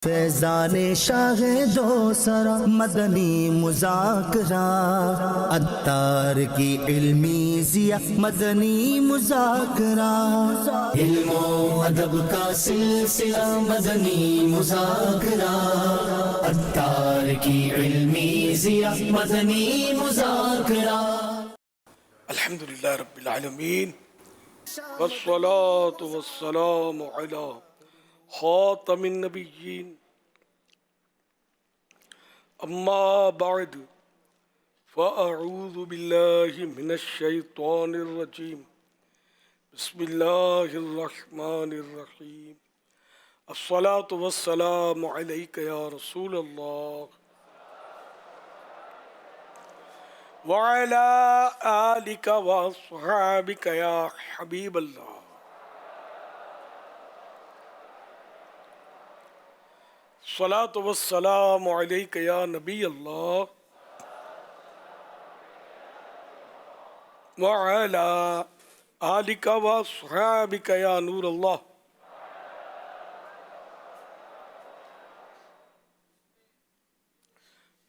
فیضان شاہ دو سرا مدنی مذاکرہ، عطار کی علمی ضیا مدنی مذاکرہ، علم و ادب کا سلسلہ مدنی مذاکرہ، عطار کی علمی ضیا مدنی مذاکرہ۔ الحمدللہ رب العالمین والصلاة والسلام علی خاتم النبیین اما بعد فاعوذ باللہ من الشیطان الرجیم بسم اللہ الرحمن الرحیم الصلاة والسلام علیک یا رسول اللہ وعلى آلك وأصحابك يا حبيب الله الصلاة والسلام عليك يا نبي الله وعلى آلك وأصحابك يا نور الله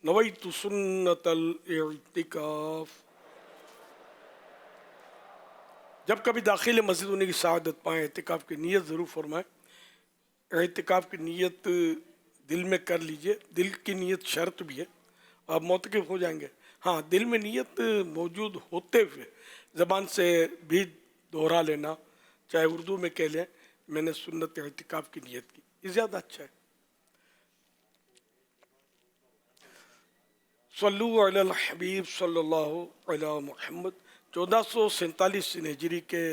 نویت سنت الاعتکاف۔ جب کبھی داخل مسجد ہونے کی سعادت پائیں اعتکاف کی نیت ضرور فرمائیں۔ اعتکاف کی نیت دل میں کر لیجئے، دل کی نیت شرط بھی ہے، آپ معتکف ہو جائیں گے۔ ہاں، دل میں نیت موجود ہوتے ہوئے زبان سے بھی دہرا لینا، چاہے اردو میں کہہ لیں میں نے سنت اعتکاف کی نیت کی، یہ زیادہ اچھا ہے۔ صلو علی الحبیب صلی اللہ علی محمد۔ 1447 ہجری کے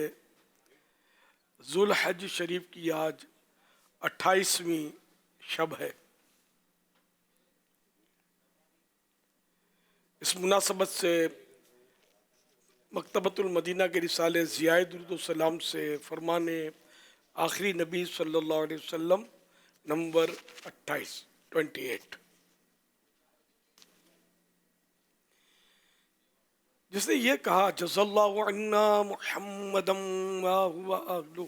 ذوالحج شریف کی آج 28ویں شب ہے۔ اس مناسبت سے مکتبۃ المدینہ کے رسالے ضیاء درود و سلام سے فرمان آخری نبی صلی اللہ علیہ وسلم نمبر 28 جس نے یہ کہا جزا اللہ عنا محمدم ما هو اہلہ،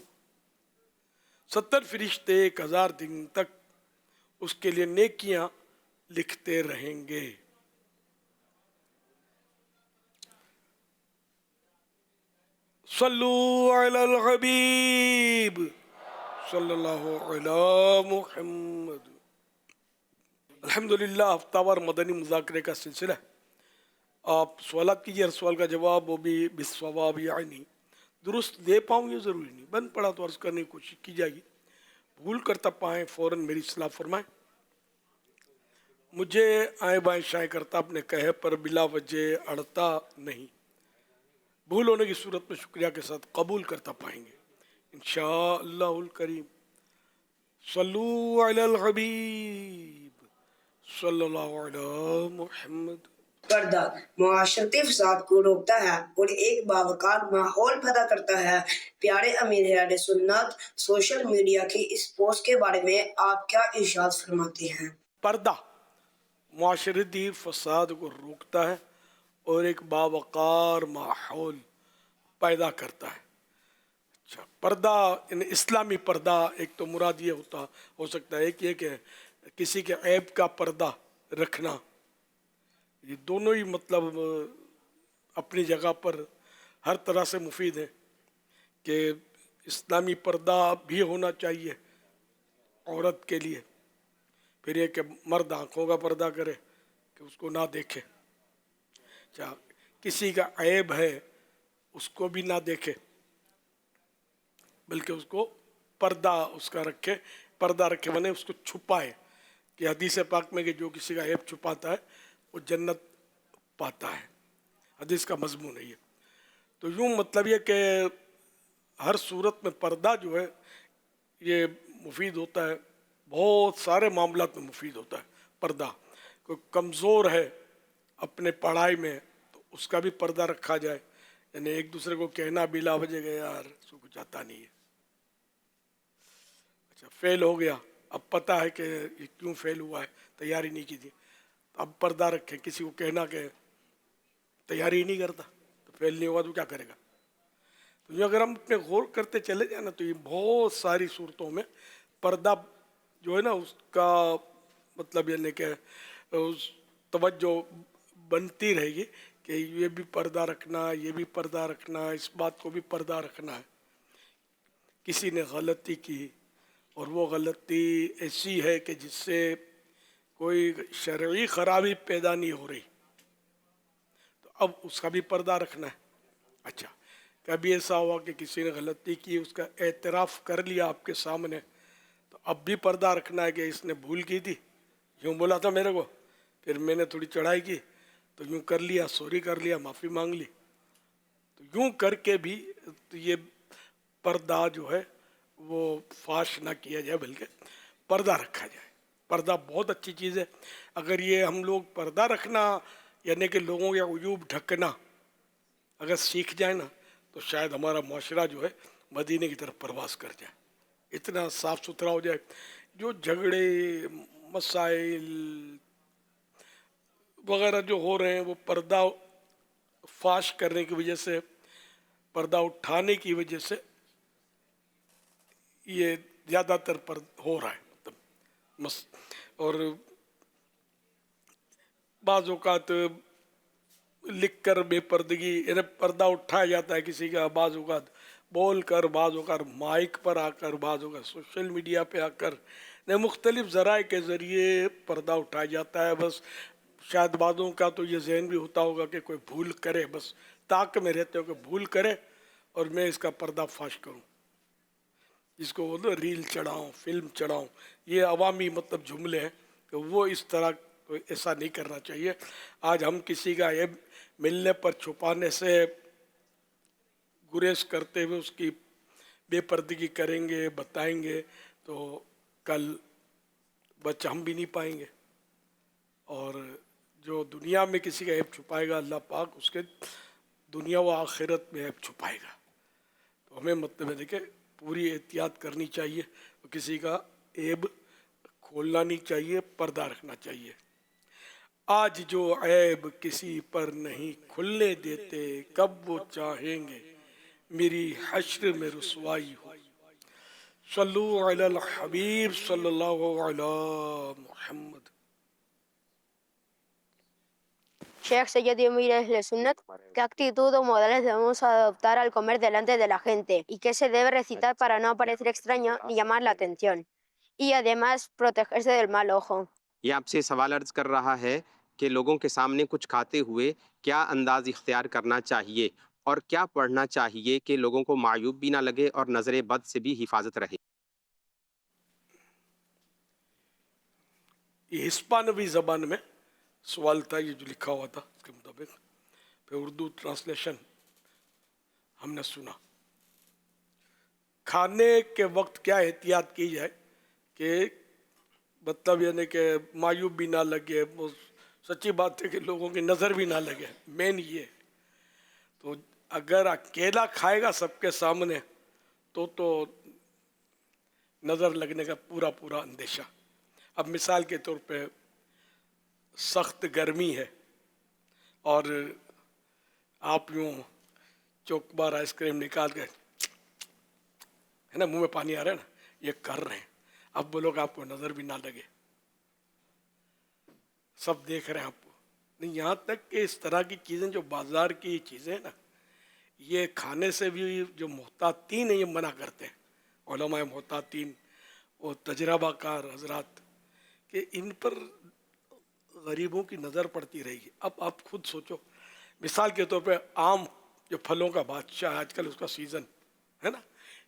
70 فرشتے 1000 دن تک اس کے لیے نیکیاں لکھتے رہیں گے۔ صلو علی الحبیب صلی اللہ علی محمد۔ الحمدللہ ہفتہ وار مدنی مذاکرے کا سلسلہ ہے۔ آپ سوالات کیجئے، ہر سوال کا جواب وہ بھی بالصواب یعنی درست دے پاؤں یہ ضروری نہیں، بند پڑا تو عرض کرنے کی کوشش کی جائے گی، بھول کرتا پائیں فوراً میری اصلاح فرمائیں۔ مجھے آئیں بائیں شائیں کرتا اپنے کہے پر بلا وجہ اڑتا نہیں، بھول ہونے کی صورت میں شکریہ کے ساتھ قبول کرتا پائیں گے انشاءاللہ الکریم۔ صلو علی الحبیب صلی اللہ علی محمد۔ پردہ معاشرتی فساد کو روکتا ہے اور ایک باوقار ماحول پیدا کرتا ہے۔ پیارے امیر اہل سنت، سوشل میڈیا کی اس پوسٹ کے بارے میں آپ کیا ارشاد فرماتے ہیں؟ پردہ معاشرتی فساد کو روکتا ہے اور ایک باوقار ماحول پیدا کرتا ہے۔ اچھا، پردہ یعنی اسلامی پردہ، ایک تو مراد یہ ہو سکتا ہے کہ کسی کے عیب کا پردہ رکھنا، یہ دونوں ہی مطلب اپنی جگہ پر ہر طرح سے مفید ہے کہ اسلامی پردہ بھی ہونا چاہیے عورت کے لیے، پھر یہ کہ مرد آنکھوں کا پردہ کرے کہ اس کو نہ دیکھے، اچھا کسی کا عیب ہے اس کو بھی نہ دیکھے بلکہ اس کو پردہ اس کا رکھے، پردہ رکھے بنے اس کو چھپائے، کہ حدیث پاک میں کہ جو کسی کا عیب چھپاتا ہے وہ جنت پاتا ہے، حدیث کا مضمون ہے یہ۔ تو یوں مطلب یہ کہ ہر صورت میں پردہ جو ہے یہ مفید ہوتا ہے، بہت سارے معاملات میں مفید ہوتا ہے پردہ۔ کوئی کمزور ہے اپنے پڑھائی میں تو اس کا بھی پردہ رکھا جائے، یعنی ایک دوسرے کو کہنا بلا وجہ کہ یار اس کو کچھ آتا نہیں ہے، اچھا فیل ہو گیا، اب پتہ ہے کہ یہ کیوں فیل ہوا ہے، تیاری نہیں کی تھی، اب پردہ رکھیں، کسی کو کہنا کہ تیاری ہی نہیں کرتا تو فیل نہیں ہوگا تو کیا کرے گا۔ تو یہ اگر ہم اپنے غور کرتے چلے جائیں نا تو یہ بہت ساری صورتوں میں پردہ جو ہے نا اس کا مطلب یعنی کہ اس توجہ بنتی رہے گی کہ یہ بھی پردہ رکھنا، یہ بھی پردہ رکھنا، اس بات کو بھی پردہ رکھنا ہے. کسی نے غلطی کی اور وہ غلطی ایسی ہے کہ جس سے کوئی شرعی خرابی پیدا نہیں ہو رہی، تو اب اس کا بھی پردہ رکھنا ہے. اچھا، کبھی ایسا ہوا کہ کسی نے غلطی کی، اس کا اعتراف کر لیا آپ کے سامنے، تو اب بھی پردہ رکھنا ہے کہ اس نے بھول کی تھی، یوں بولا تھا میرے کو، پھر میں نے تھوڑی چڑھائی کی تو یوں کر لیا، سوری کر لیا، معافی مانگ لی. تو یوں کر کے بھی یہ پردہ جو ہے وہ فاش نہ کیا جائے بلکہ پردہ رکھا جائے. پردہ بہت اچھی چیز ہے. اگر یہ ہم لوگ پردہ رکھنا یعنی کہ لوگوں کے عیوب ڈھکنا اگر سیکھ جائیں نا تو شاید ہمارا معاشرہ جو ہے مدینے کی طرف پرواز کر جائے، اتنا صاف ستھرا ہو جائے. جو جھگڑے مسائل وغیرہ جو ہو رہے ہیں وہ پردہ فاش کرنے کی وجہ سے، پردہ اٹھانے کی وجہ سے یہ زیادہ تر پر ہو رہا ہے. اور بعض اوقات لکھ کر بے پردگی، یعنی پردہ اٹھایا جاتا ہے کسی کا، بعض اوقات بول کر، بعض اوقات مائک پر آ کر، بعض اوقات سوشل میڈیا پہ آ کر، مختلف ذرائع کے ذریعے پردہ اٹھایا جاتا ہے. بس شاید بعضوں کا تو یہ ذہن بھی ہوتا ہوگا کہ کوئی بھول کرے، بس طاق میں رہتے ہو کہ بھول کرے اور میں اس کا پردہ فاش کروں، جس کو وہ ریل چڑھاؤں، فلم چڑھاؤں. یہ عوامی مطلب جملے ہیں کہ وہ اس طرح ایسا نہیں کرنا چاہیے. آج ہم کسی کا عیب ملنے پر چھپانے سے گریز کرتے ہوئے اس کی بے پردگی کریں گے، بتائیں گے، تو کل بچ ہم بھی نہیں پائیں گے. اور جو دنیا میں کسی کا عیب چھپائے گا، اللہ پاک اس کے دنیا و آخرت میں عیب چھپائے گا. تو ہمیں مطلب ہے کہ پوری احتیاط کرنی چاہیے، کسی کا عیب کھولنا نہیں چاہیے، پردہ رکھنا چاہیے. آج جو عیب کسی پر نہیں کھلنے دیتے، کب وہ چاہیں گے میری حشر میں رسوائی ہو. صلو علی الحبیب صلی اللہ علی محمد. Sheikh Seyedi Emir Ahle Sunnat, ¿qué actitud o modales debemos adoptar al comer delante de la gente? ¿Y qué se debe recitar para no parecer extraño ni llamar la atención? Y además protegerse del mal ojo. یہ آپ سے سوال عرض کر رہا ہے کہ لوگوں کے سامنے کچھ کھاتے ہوئے کیا انداز اختیار کرنا چاہیے اور کیا پڑھنا چاہیے کہ لوگوں کو معیوب بھی نہ لگے اور نظر بد سے بھی حفاظت رہے. یہ ہسپانوی زبان میں سوال تھا، یہ جو لکھا ہوا تھا اس کے مطابق، پھر اردو ٹرانسلیشن ہم نے سنا. کھانے کے وقت کیا احتیاط کی جائے کہ مطلب یعنی کہ معیوب بھی نہ لگے. وہ سچی بات ہے کہ لوگوں کی نظر بھی نہ لگے، مین یہ. تو اگر اکیلا کھائے گا سب کے سامنے تو نظر لگنے کا پورا پورا اندیشہ. اب مثال کے طور پہ سخت گرمی ہے اور آپ یوں چوک بار آئس کریم نکال کے ہے نا، منہ میں پانی آ رہا ہے نا، یہ کر رہے ہیں. اب بولو کہ آپ کو نظر بھی نہ لگے، سب دیکھ رہے ہیں آپ کو. نہیں، یہاں تک کہ اس طرح کی چیزیں جو بازار کی چیزیں نا، یہ کھانے سے بھی جو محتاطین ہیں یہ منع کرتے ہیں. علماء محتاطین اور تجربہ کار حضرات کہ ان پر غریبوں کی نظر پڑتی رہے گی. اب آپ خود سوچو، مثال کے طور پہ آم جو پھلوں کا بادشاہ آج کل اس کا سیزن ہے نا،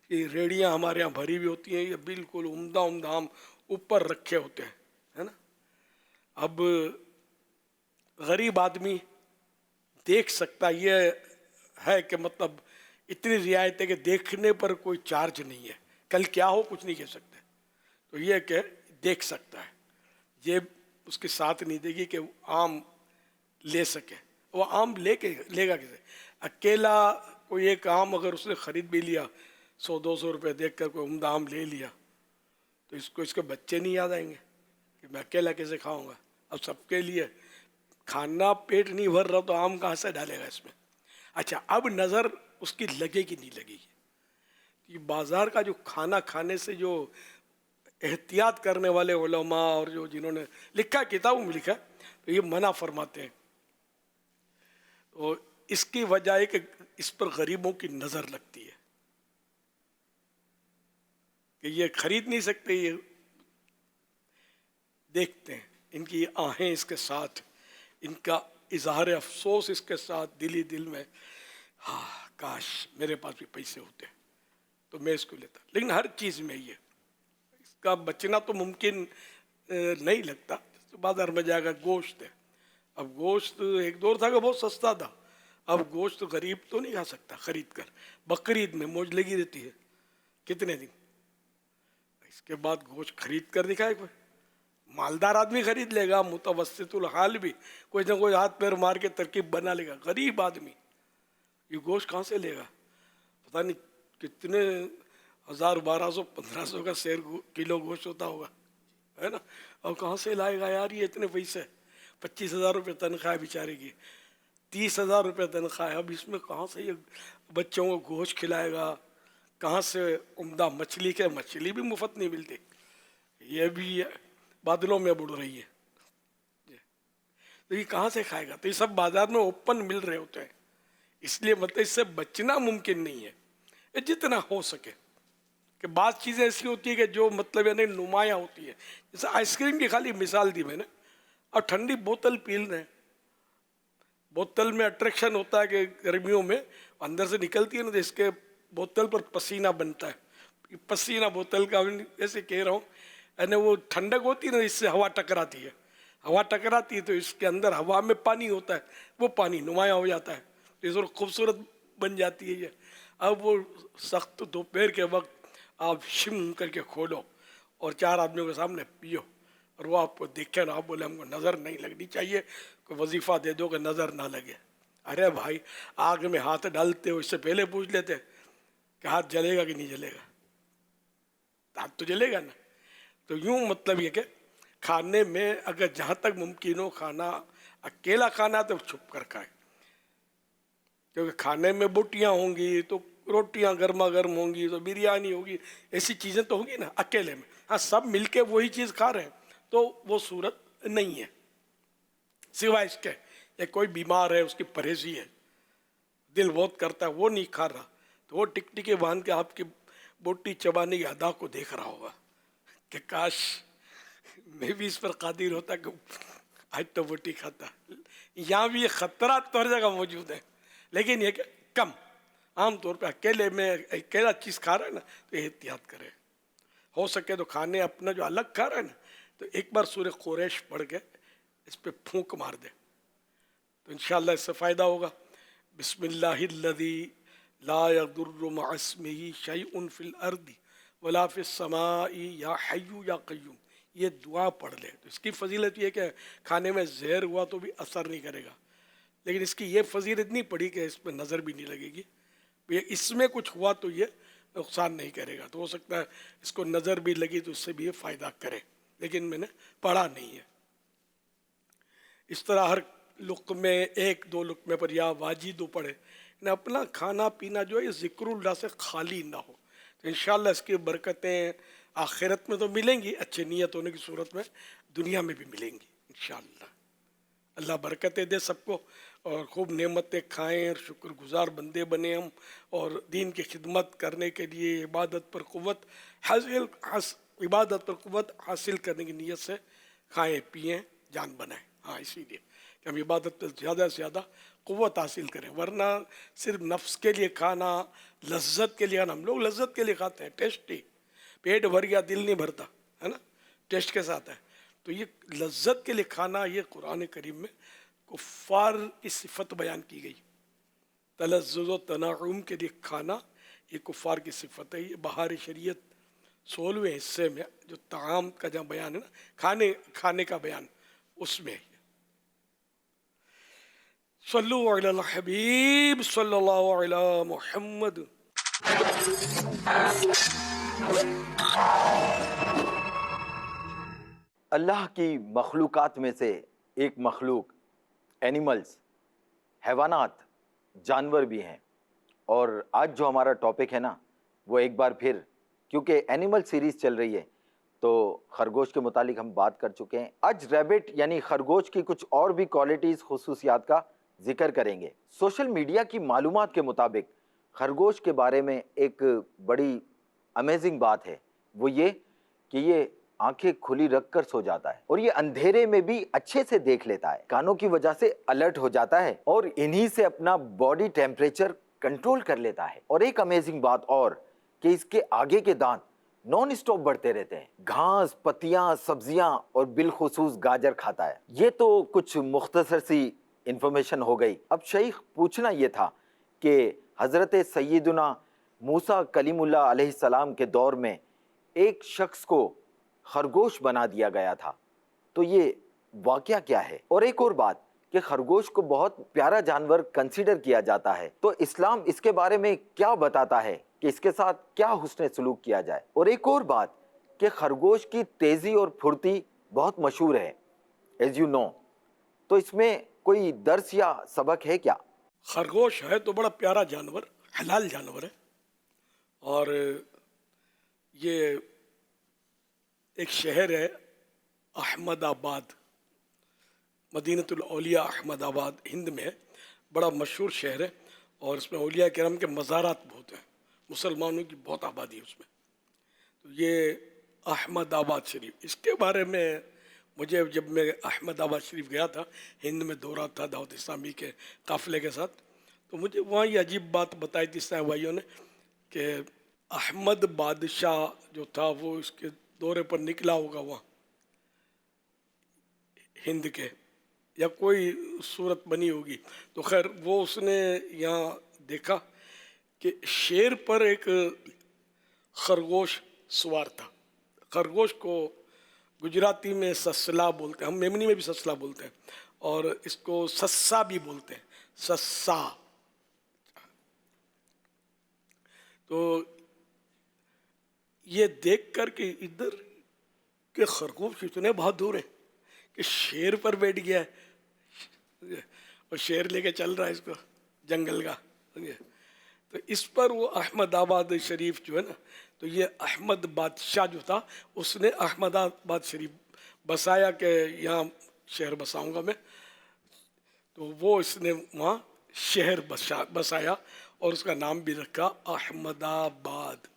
یہ ریڑیاں ہمارے یہاں بھری ہوئی ہوتی ہیں، یہ بالکل عمدہ عمدہ آم اوپر رکھے ہوتے ہیں ہے نا. اب غریب آدمی دیکھ سکتا، یہ ہے کہ مطلب اتنی رعایت ہے کہ دیکھنے پر کوئی چارج نہیں ہے، کل کیا ہو کچھ نہیں کہہ سکتے. تو یہ کہ دیکھ سکتا ہے، یہ اس کے ساتھ نہیں دے گی کہ آم لے سکے. وہ آم لے گا کسے؟ اکیلا کوئی ایک آم اگر اس نے خرید بھی لیا 100-200 روپے دیکھ کر کوئی عمدہ آم لے لیا تو اس کے بچے نہیں یاد آئیں گے کہ میں اکیلا کیسے کھاؤں گا. اب سب کے لیے کھانا پیٹ نہیں بھر رہا تو آم کہاں سے ڈالے گا اس میں. اچھا، اب نظر اس کی لگے گی نہیں لگے گی. یہ بازار کا جو کھانا کھانے سے جو احتیاط کرنے والے علماء اور جو جنہوں نے لکھا کتابوں میں لکھا تو یہ منع فرماتے ہیں. تو اس کی وجہ ہے کہ اس پر غریبوں کی نظر لگتی ہے کہ یہ خرید نہیں سکتے، یہ دیکھتے ہیں ان کی آہیں اس کے ساتھ، ان کا اظہار افسوس اس کے ساتھ دل میں، ہاں کاش میرے پاس بھی پیسے ہوتے تو میں اس کو لیتا. لیکن ہر چیز میں یہ اس کا بچنا تو ممکن نہیں لگتا. بازار میں جائے گا گوشت ہے، اب گوشت ایک دور تھا کہ بہت سستا تھا، اب گوشت غریب تو نہیں کھا سکتا خرید کر. بقرعید میں موج لگی رہتی ہے کتنے دن، اس کے بعد گوشت خرید کر دکھائے کوئی؟ مالدار آدمی خرید لے گا، متوسط الحال بھی کوئی نہ کوئی ہاتھ پیر مار کے ترکیب بنا لے گا. غریب آدمی یہ گوشت کہاں سے لے گا؟ پتہ نہیں کتنے 1000 1200 1500 کا سیر کلو گوشت ہوتا ہوگا، ہے نا؟ اور کہاں سے لائے گا یار یہ اتنے پیسے؟ 25,000 روپے تنخواہ بیچارے کی، 30,000 روپے تنخواہ ہے. اب اس میں کہاں سے یہ بچوں کو گوشت کھلائے گا؟ کہاں سے عمدہ مچھلی کے، مچھلی بھی مفت نہیں ملتی، یہ بھی بادلوں میں اڑ رہی ہے، تو یہ کہاں سے کھائے گا؟ تو یہ سب بازار میں اوپن مل رہے ہوتے ہیں، اس لیے مطلب اس سے بچنا ممکن نہیں ہے جتنا ہو سکے. کہ بعض چیزیں ایسی ہوتی ہیں کہ جو مطلب یعنی نمایاں ہوتی ہے، جیسے آئس کریم کی خالی مثال دی میں نے. اور ٹھنڈی بوتل پی رہے ہیں، بوتل میں اٹریکشن ہوتا ہے کہ گرمیوں میں اندر سے نکلتی ہے نا، تو اس کے بوتل پر پسینہ بنتا ہے، پسینہ بوتل کا ایسے کہہ رہا ہوں، یعنی وہ ٹھنڈک ہوتی ہے نا، اس سے ہوا ٹکراتی ہے، ہوا ٹکراتی ہے تو اس کے اندر ہوا میں پانی ہوتا ہے، وہ پانی نمایاں ہو جاتا ہے، تو اس وقت خوبصورت بن جاتی ہے یہ. اب وہ سخت دوپہر کے وقت آپ شم کر کے کھولو اور 4 آدمیوں کے سامنے پیو، اور وہ آپ کو دیکھے نا، آپ بولے ہم کو نظر نہیں لگنی چاہیے، کوئی وظیفہ دے دو کہ نظر نہ لگے. ارے بھائی آگ میں ہاتھ ڈالتے ہو اس سے پہلے پوچھ لیتے کہ ہاتھ جلے گا کہ نہیں جلے گا؟ ہاتھ تو جلے گا نا. تو یوں مطلب یہ کہ کھانے میں اگر جہاں تک ممکن ہو کھانا، اکیلا کھانا تو چھپ کر کھائے، کیونکہ کھانے میں بوٹیاں ہوں گی تو روٹیاں گرما گرم ہوں گی تو بریانی ہوگی، ایسی چیزیں تو ہوں گی نا. اکیلے میں ہاں سب مل کے وہی چیز کھا رہے ہیں تو وہ صورت نہیں ہے، سوائے اس کے یا کوئی بیمار ہے اس کی پرہیزی ہے، دل بہت کرتا ہے وہ نہیں کھا رہا، تو وہ ٹک ٹکے باندھ کے آپ کی بوٹی چبانے کی ادا کو دیکھ رہا ہوگا کہ کاش میں بھی اس پر قادر ہوتا کہ آج تو بوٹی کھاتا. یہاں بھی یہ خطرات تو ہر جگہ موجود ہے، لیکن یہ کہ کم. عام طور پہ اکیلے میں اکیلا چیز کھا رہا ہے نا تو احتیاط کرے، ہو سکے تو کھانے اپنا جو الگ کھا رہا ہے نا تو ایک بار سورہ قریش پڑھ کے اس پہ پھونک مار دے تو انشاءاللہ اس سے فائدہ ہوگا. بسم اللہ الذی لا یضر مع اسمہ شیء فی الارض ولا فی السماء یا حی یا قیوم، یہ دعا پڑھ لے تو اس کی فضیلت یہ کہ کھانے میں زہر ہوا تو بھی اثر نہیں کرے گا، لیکن اس کی یہ فضیلت نہیں پڑھی کہ اس پہ نظر بھی نہیں لگے گی، اس میں کچھ ہوا تو یہ نقصان نہیں کرے گا. تو ہو سکتا ہے اس کو نظر بھی لگی تو اس سے بھی یہ فائدہ کرے، لیکن میں نے پڑھا نہیں ہے. اس طرح ہر لقمے 1-2 لقمے پر یا واجدو پڑھے، اپنا کھانا پینا جو ہے ذکر اللہ سے خالی نہ ہو، تو انشاءاللہ اس کی برکتیں آخرت میں تو ملیں گی، اچھی نیت ہونے کی صورت میں دنیا میں بھی ملیں گی انشاءاللہ. اللہ برکتیں دے سب کو اور خوب نعمتیں کھائیں اور شکر گزار بندے بنے ہم، اور دین کی خدمت کرنے کے لیے عبادت پر قوت حاصل کرنے کی نیت سے کھائیں پیئیں جان بنائیں. ہاں اسی لیے کہ ہم عبادت پر زیادہ سے زیادہ قوت حاصل کریں، ورنہ صرف نفس کے لیے کھانا، لذت کے لیے کھانا. ہم لوگ لذت کے لیے کھاتے ہیں، ٹیسٹی، پیٹ بھر گیا دل نہیں بھرتا ہے نا، ٹیسٹ کے ساتھ ہے. تو یہ لذت کے لیے کھانا، یہ قرآن کریم میں کفار کی صفت بیان کی گئی. تلذذ و تنعم کے لیے کھانا یہ کفار کی صفت ہے. یہ بہار شریعت 16ویں حصے میں جو طعام کا جہاں بیان ہے نا، کھانے کا بیان، اس میں صلو علی الحبیب صلی اللہ علی محمد. اللہ کی مخلوقات میں سے ایک مخلوق اینیملز، حیوانات، جانور بھی ہیں. اور آج جو ہمارا ٹاپک ہے نا وہ ایک بار پھر، کیونکہ اینیمل سیریز چل رہی ہے تو خرگوش کے متعلق ہم بات کر چکے ہیں. آج ریبٹ یعنی خرگوش کی کچھ اور بھی کوالٹیز خصوصیات کا ذکر کریں گے. سوشل میڈیا کی معلومات کے مطابق خرگوش کے بارے میں ایک بڑی امیزنگ بات ہے، وہ یہ کہ یہ آنکھیں کھلی رکھ کر سو جاتا ہے اور یہ اندھیرے میں بھی اچھے سے دیکھ لیتا ہے، کانوں کی وجہ سے الرٹ ہو جاتا ہے اور انہی سے اپنا باڈی ٹیمپریچر کنٹرول کر لیتا ہے. اور ایک امیزنگ بات اور کہ اس کے آگے کے دانت نان اسٹاپ بڑھتے رہتے ہیں. گھاس، پتیاں، سبزیاں اور بالخصوص گاجر کھاتا ہے. یہ تو کچھ مختصر سی انفارمیشن ہو گئی. اب شیخ پوچھنا یہ تھا کہ حضرت سیدنا موسیٰ کلیم اللہ علیہ السلام کے دور میں ایک شخص کو خرگوش بنا دیا گیا تھا، تو یہ واقعہ کیا ہے؟ اور ایک اور بات کہ خرگوش کو بہت پیارا جانور کنسیڈر کیا جاتا ہے، تو اسلام اس کے بارے میں کیا بتاتا ہے کہ اس کے ساتھ کیا حسن سلوک کیا جائے؟ اور ایک اور بات کہ خرگوش کی تیزی اور پھرتی بہت مشہور ہے ایز یو نو، تو اس میں کوئی درس یا سبق ہے کیا؟ خرگوش ہے تو بڑا پیارا جانور، حلال جانور ہے، اور یہ ایک شہر ہے احمد آباد، مدینۃ الاولیاء احمد آباد ہند میں ہے، بڑا مشہور شہر ہے، اور اس میں اولیاء کرام کے مزارات بہت ہیں، مسلمانوں کی بہت آبادی ہے اس میں. تو یہ احمد آباد شریف، اس کے بارے میں مجھے جب میں احمد آباد شریف گیا تھا، ہند میں دورہ تھا دعوت اسلامی کے قافلے کے ساتھ، تو مجھے وہاں یہ عجیب بات بتائی تھی اسلامی بھائیوں نے کہ احمد بادشاہ جو تھا وہ اس کے دورے پر نکلا ہوگا وہاں ہند کے، یا کوئی صورت بنی ہوگی. تو خیر وہ اس نے یہاں دیکھا کہ شیر پر ایک خرگوش سوار تھا. خرگوش کو گجراتی میں سسلا بولتے ہیں، ہم میمنی میں بھی سسلا بولتے ہیں، اور اس کو سسا بھی بولتے ہیں، سسا. تو یہ دیکھ کر کہ ادھر کہ خرگوش اتنے بہادر ہیں کہ شیر پر بیٹھ گیا ہے اور شیر لے کے چل رہا ہے اس کو جنگل کا. تو اس پر وہ احمد آباد شریف جو ہے نا، تو یہ احمد بادشاہ جو تھا اس نے احمد آباد شریف بسایا کہ یہاں شہر بساؤں گا میں. تو وہ اس نے وہاں شہر بسایا اور اس کا نام بھی رکھا احمد آباد.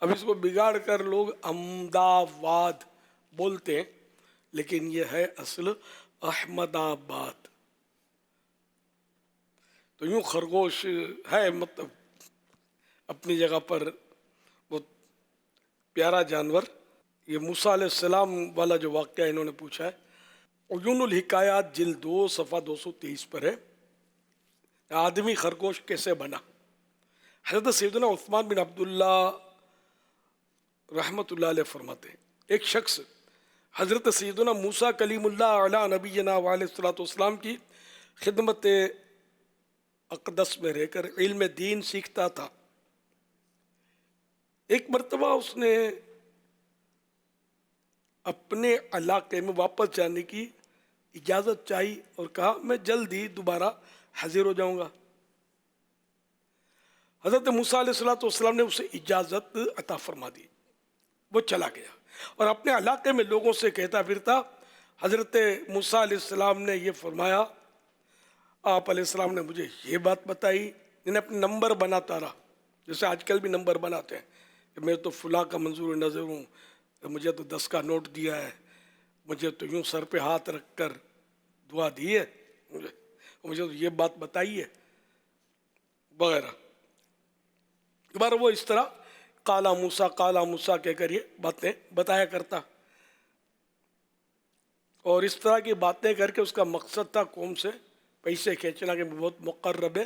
اب اس کو بگاڑ کر لوگ امداواد بولتے ہیں، لیکن یہ ہے اصل احمد آباد. تو یوں خرگوش ہے مطلب اپنی جگہ پر وہ پیارا جانور. یہ موسیٰ علیہ السلام والا جو واقعہ انہوں نے پوچھا ہے، عیون الحکایات جلد 2 صفحہ 223 پر ہے، آدمی خرگوش کیسے بنا. حضرت سیدنا عثمان بن عبداللہ رحمۃ اللہ علیہ فرماتے ہیں ایک شخص حضرت سیدنا موسیٰ کلیم اللہ علیہ نبینا علیہ الصلوۃ والسلام کی خدمت اقدس میں رہ کر علم دین سیکھتا تھا. ایک مرتبہ اس نے اپنے علاقے میں واپس جانے کی اجازت چاہی اور کہا میں جلد ہی دوبارہ حاضر ہو جاؤں گا. حضرت موسیٰ علیہ الصلوۃ والسلام نے اسے اجازت عطا فرما دی. وہ چلا گیا اور اپنے علاقے میں لوگوں سے کہتا پھرتا حضرت موسیٰ علیہ السلام نے یہ فرمایا، آپ علیہ السلام نے مجھے یہ بات بتائی. انہیں اپنے نمبر بناتا رہا، جیسے آج کل بھی نمبر بناتے ہیں کہ میں تو فلاں کا منظور نظر ہوں، مجھے تو 10 کا نوٹ دیا ہے، مجھے تو یوں سر پہ ہاتھ رکھ کر دعا دی ہے، مجھے تو یہ بات بتائی ہے وغیرہ. دوبارہ وہ اس طرح کالا موسیٰ کہہ کر یہ باتیں بتایا کرتا، اور اس طرح کی باتیں کر کے اس کا مقصد تھا قوم سے پیسے کھینچنا کہ میں بہت مقرب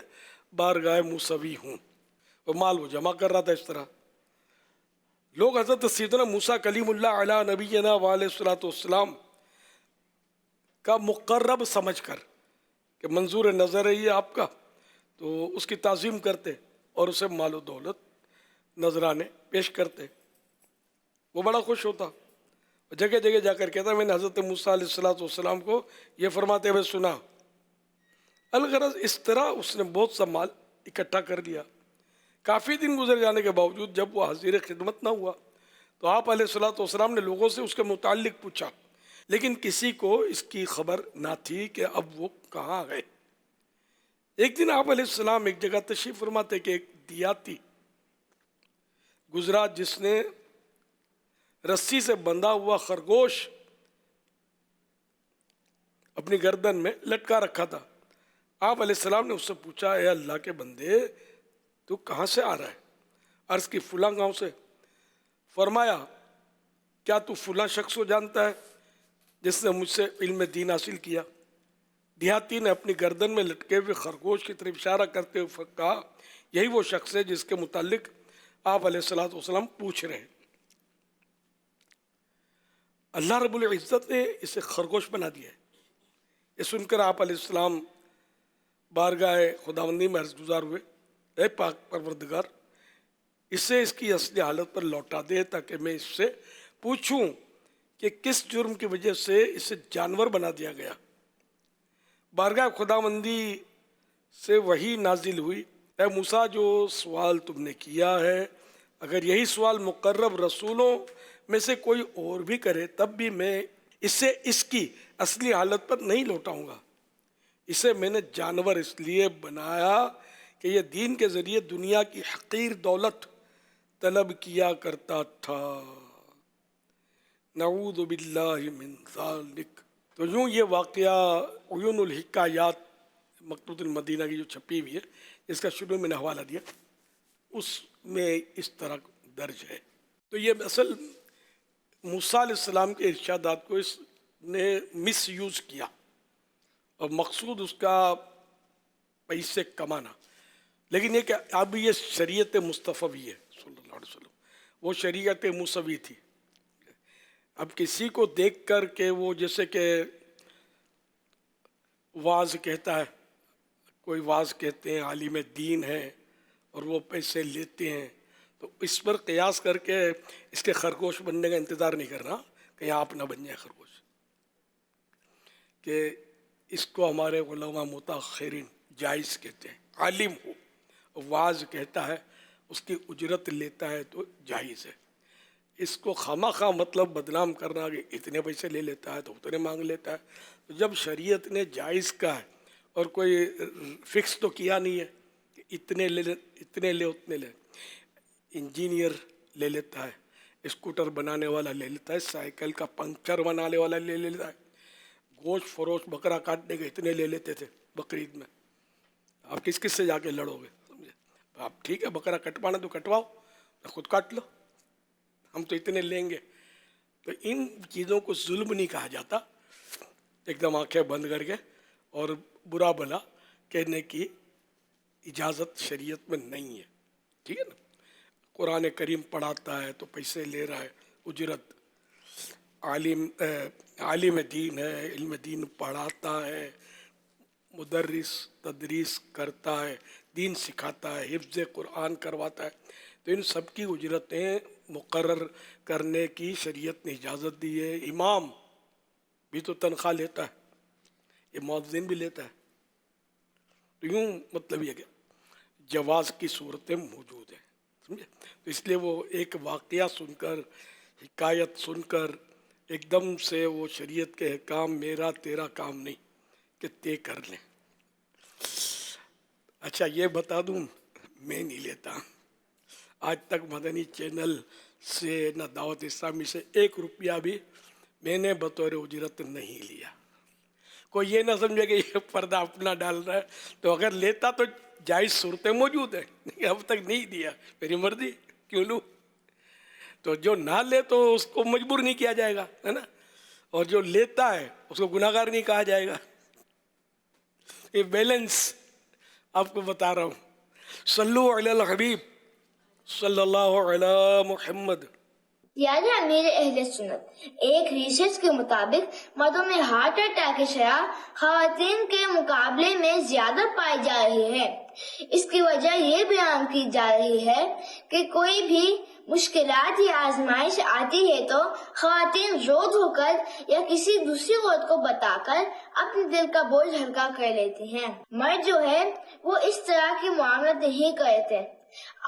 بارگاہ موسوی ہوں، اور مال وہ جمع کر رہا تھا. اس طرح لوگ حضرت سیدنا موسیٰ کلیم اللہ علیہ نبینا علیہ الصلوۃ والسلام کا مقرب سمجھ کر کہ منظور نظر ہے یہ آپ کا، تو اس کی تعظیم کرتے اور اسے مال و دولت نذرانے پیش کرتے. وہ بڑا خوش ہوتا، جگہ جگہ جا کر کہتا میں نے حضرت موسیٰ علیہ الصلوۃ والسلام کو یہ فرماتے ہوئے سنا. الغرض اس طرح اس نے بہت سا مال اکٹھا کر لیا. کافی دن گزر جانے کے باوجود جب وہ حاضر خدمت نہ ہوا تو آپ علیہ الصلوۃ والسلام نے لوگوں سے اس کے متعلق پوچھا، لیکن کسی کو اس کی خبر نہ تھی کہ اب وہ کہاں گئے۔ ایک دن آپ علیہ السلام ایک جگہ تشریف فرما تھے کہ ایک دیہاتی گزرا جس نے رسی سے بندھا ہوا خرگوش اپنی گردن میں لٹکا رکھا تھا۔ آپ علیہ السلام نے اس سے پوچھا، اے اللہ کے بندے، تو کہاں سے آ رہا ہے؟ عرض کی فلاں گاؤں سے۔ فرمایا، کیا تو فلاں شخص کو جانتا ہے جس نے مجھ سے علم دین حاصل کیا؟ دیہاتی نے اپنی گردن میں لٹکے ہوئے خرگوش کی طرف اشارہ کرتے ہوئے کہا، یہی وہ شخص ہے جس کے متعلق آپ علیہ الصلوۃ والسلام پوچھ رہے ہیں۔ اللہ رب العزت نے اسے خرگوش بنا دیا ہے۔ یہ سن کر آپ علیہ السلام بارگاہ خداوندی میں عرض گزار ہوئے، اے پاک پروردگار، اسے اس کی اصلی حالت پر لوٹا دے تاکہ میں اس سے پوچھوں کہ کس جرم کی وجہ سے اسے جانور بنا دیا گیا۔ بارگاہ خداوندی سے وحی نازل ہوئی، اے موسیٰ، جو سوال تم نے کیا ہے، اگر یہی سوال مقرب رسولوں میں سے کوئی اور بھی کرے تب بھی میں اسے اس کی اصلی حالت پر نہیں لوٹاؤں گا۔ اسے میں نے جانور اس لیے بنایا کہ یہ دین کے ذریعے دنیا کی حقیر دولت طلب کیا کرتا تھا۔ نعوذ باللہ من ذالک۔ تو یوں یہ واقعہ عیون الحکایات مکتوبۃ المدینہ کی جو چھپی ہوئی ہے، اس کا شروع میں نے حوالہ دیا، اس میں اس طرح درج ہے۔ تو یہ اصل موسیٰ علیہ السلام کے ارشادات کو اس نے مس یوز کیا، اور مقصود اس کا پیسے کمانا، لیکن یہ کہ اب یہ شریعت مصطفی ہے صلی اللہ علیہ وسلم، وہ شریعت موسوی تھی۔ اب کسی کو دیکھ کر کہ وہ جیسے کہ واعظ کہتا ہے، کوئی واعظ کہتے ہیں عالم دین ہے اور وہ پیسے لیتے ہیں، تو اس پر قیاس کر کے اس کے خرگوش بننے کا انتظار نہیں کرنا کہ آپ نہ بن جائے خرگوش، کہ اس کو ہمارے علماء متاخرین جائز کہتے ہیں۔ عالم ہو، واعظ کہتا ہے، اس کی اجرت لیتا ہے تو جائز ہے۔ اس کو خواہ مطلب بدنام کرنا کہ اتنے پیسے لے لیتا ہے تو اتنے مانگ لیتا ہے، تو جب شریعت نے جائز کا ہے اور کوئی فکس تو کیا نہیں ہے کہ اتنے لے اتنے لے، انجینئر لے لیتا ہے، اسکوٹر بنانے والا لے لیتا ہے، سائیکل کا پنکچر بنانے والا لے لیتا ہے، گوشت فروش بکرا کاٹنے کے اتنے لے لیتے تھے بقرعید میں۔ آپ کس سے جا کے لڑو گے؟ سمجھے؟ آپ ٹھیک ہے، بکرا کٹوانا تو کٹواؤ، خود کاٹ لو، ہم تو اتنے لیں گے۔ تو ان چیزوں کو ظلم نہیں کہا جاتا، ایک دم آنکھیں بند کر کے اور برا بھلا کہنے کی اجازت شریعت میں نہیں ہے، ٹھیک ہے نا۔ قرآن کریم پڑھاتا ہے تو پیسے لے رہا ہے، اجرت۔ عالم دین ہے، علم دین پڑھاتا ہے، مدرس تدریس کرتا ہے، دین سکھاتا ہے، حفظ قرآن کرواتا ہے، تو ان سب کی اجرتیں مقرر کرنے کی شریعت نے اجازت دی ہے۔ امام بھی تو تنخواہ لیتا ہے، یہ مؤذن بھی لیتا ہے، تو یوں مطلب یہ کہ جواز کی صورتیں موجود ہیں، سمجھے؟ تو اس لیے وہ ایک واقعہ سن کر، حکایت سن کر ایک دم سے وہ شریعت کے احکام میرا تیرا کام نہیں کہ طے کر لیں۔ اچھا یہ بتا دوں، میں نہیں لیتا، آج تک مدنی چینل سے نہ دعوت اسلامی سے 1 روپیہ بھی میں نے بطور اجرت نہیں لیا۔ کوئی یہ نہ سمجھے کہ یہ پردہ اپنا ڈال رہا ہے، تو اگر لیتا تو جائز صورتیں موجود ہیں، اب تک نہیں دیا، میری مرضی، کیوں لوں؟ تو جو نہ لے تو اس کو مجبور نہیں کیا جائے گا، ہے نا، اور جو لیتا ہے اس کو گناہ گار نہیں کہا جائے گا۔ یہ بیلنس آپ کو بتا رہا ہوں۔ صلو علی الحبیب صلی اللہ علی محمد۔ پیارے امیر اہل سنت، ایک ریسرچ کے مطابق مردوں میں ہارٹ اٹیک کی شرح خواتین کے مقابلے میں زیادہ پائی جا رہی ہے۔ اس کی وجہ یہ بیان کی جا رہی ہے کہ کوئی بھی مشکلات یا آزمائش آتی ہے تو خواتین رو دھو کر یا کسی دوسری عورت کو بتا کر اپنے دل کا بوجھ ہلکا کر لیتی ہیں۔ مرد جو ہے وہ اس طرح کی معاملت نہیں کرتے،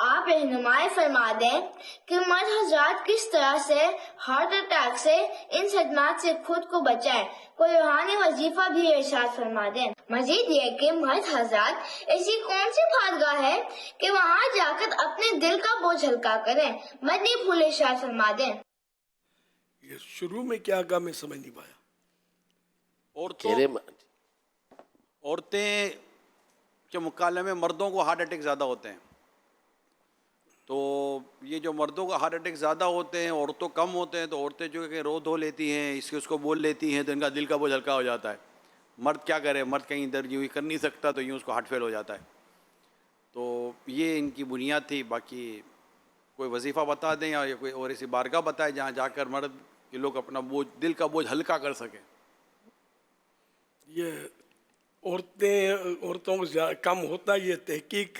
آپ رہنمائی فرما دیں کہ مرد حضرات کس طرح سے ہارٹ اٹیک سے ان صدمات سے خود کو بچائیں. کوئی روحانی وظیفہ بھی ارشاد فرما دیں. مزید یہ کہ مرد حضرات ایسی کون سی بارگاہ ہے کہ وہاں جا کر اپنے دل کا بوجھ ہلکا کریں. مدنی پھول ارشاد فرما دیں. یہ شروع میں کیا کہا میں سمجھ نہیں پایا. عورتیں کے مقابلے میں مردوں کو ہارٹ اٹیک زیادہ ہوتے ہیں. تو یہ جو مردوں کو ہارٹ اٹیک زیادہ ہوتے ہیں عورتوں کم ہوتے ہیں، تو عورتیں جو کہ رو دھو لیتی ہیں، اس کو بول لیتی ہیں، تو ان کا دل کا بوجھ ہلکا ہو جاتا ہے. مرد کیا کرے، مرد کہیں ادھر یوں ہی کر نہیں سکتا، تو یوں اس کو ہارٹ فیل ہو جاتا ہے. تو یہ ان کی بنیاد تھی. باقی کوئی وظیفہ بتا دیں یا کوئی اور ایسی بارگاہ بتائے جہاں جا کر مرد کے لوگ اپنا بوجھ، دل کا بوجھ ہلکا کر سکیں. یہ عورتوں کو کم ہوتا، یہ تحقیق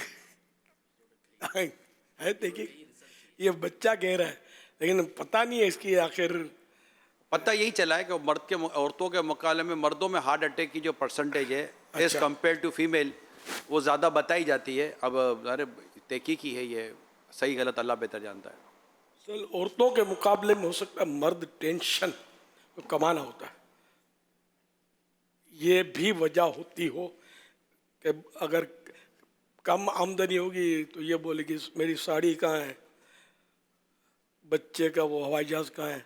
ہے. تحقیق یہ بچہ کہہ رہا ہے، لیکن پتہ نہیں ہے اس کی آخر. پتہ یہی چلا ہے کہ عورتوں کے مقابلے میں مردوں میں ہارٹ اٹیک کی جو پرسنٹیج ہے ایز کمپیئر ٹو فیمیل وہ زیادہ بتائی جاتی ہے. اب ارے تحقیق ہی ہے، یہ صحیح غلط اللہ بہتر جانتا ہے. عورتوں کے مقابلے میں ہو سکتا ہے مرد ٹینشن کمانا ہوتا ہے، یہ بھی وجہ ہوتی ہو کہ اگر کم آمدنی ہوگی تو یہ بولے گی میری ساڑی کہاں ہے، بچے کا وہ ہوائی جہاز کہاں ہے،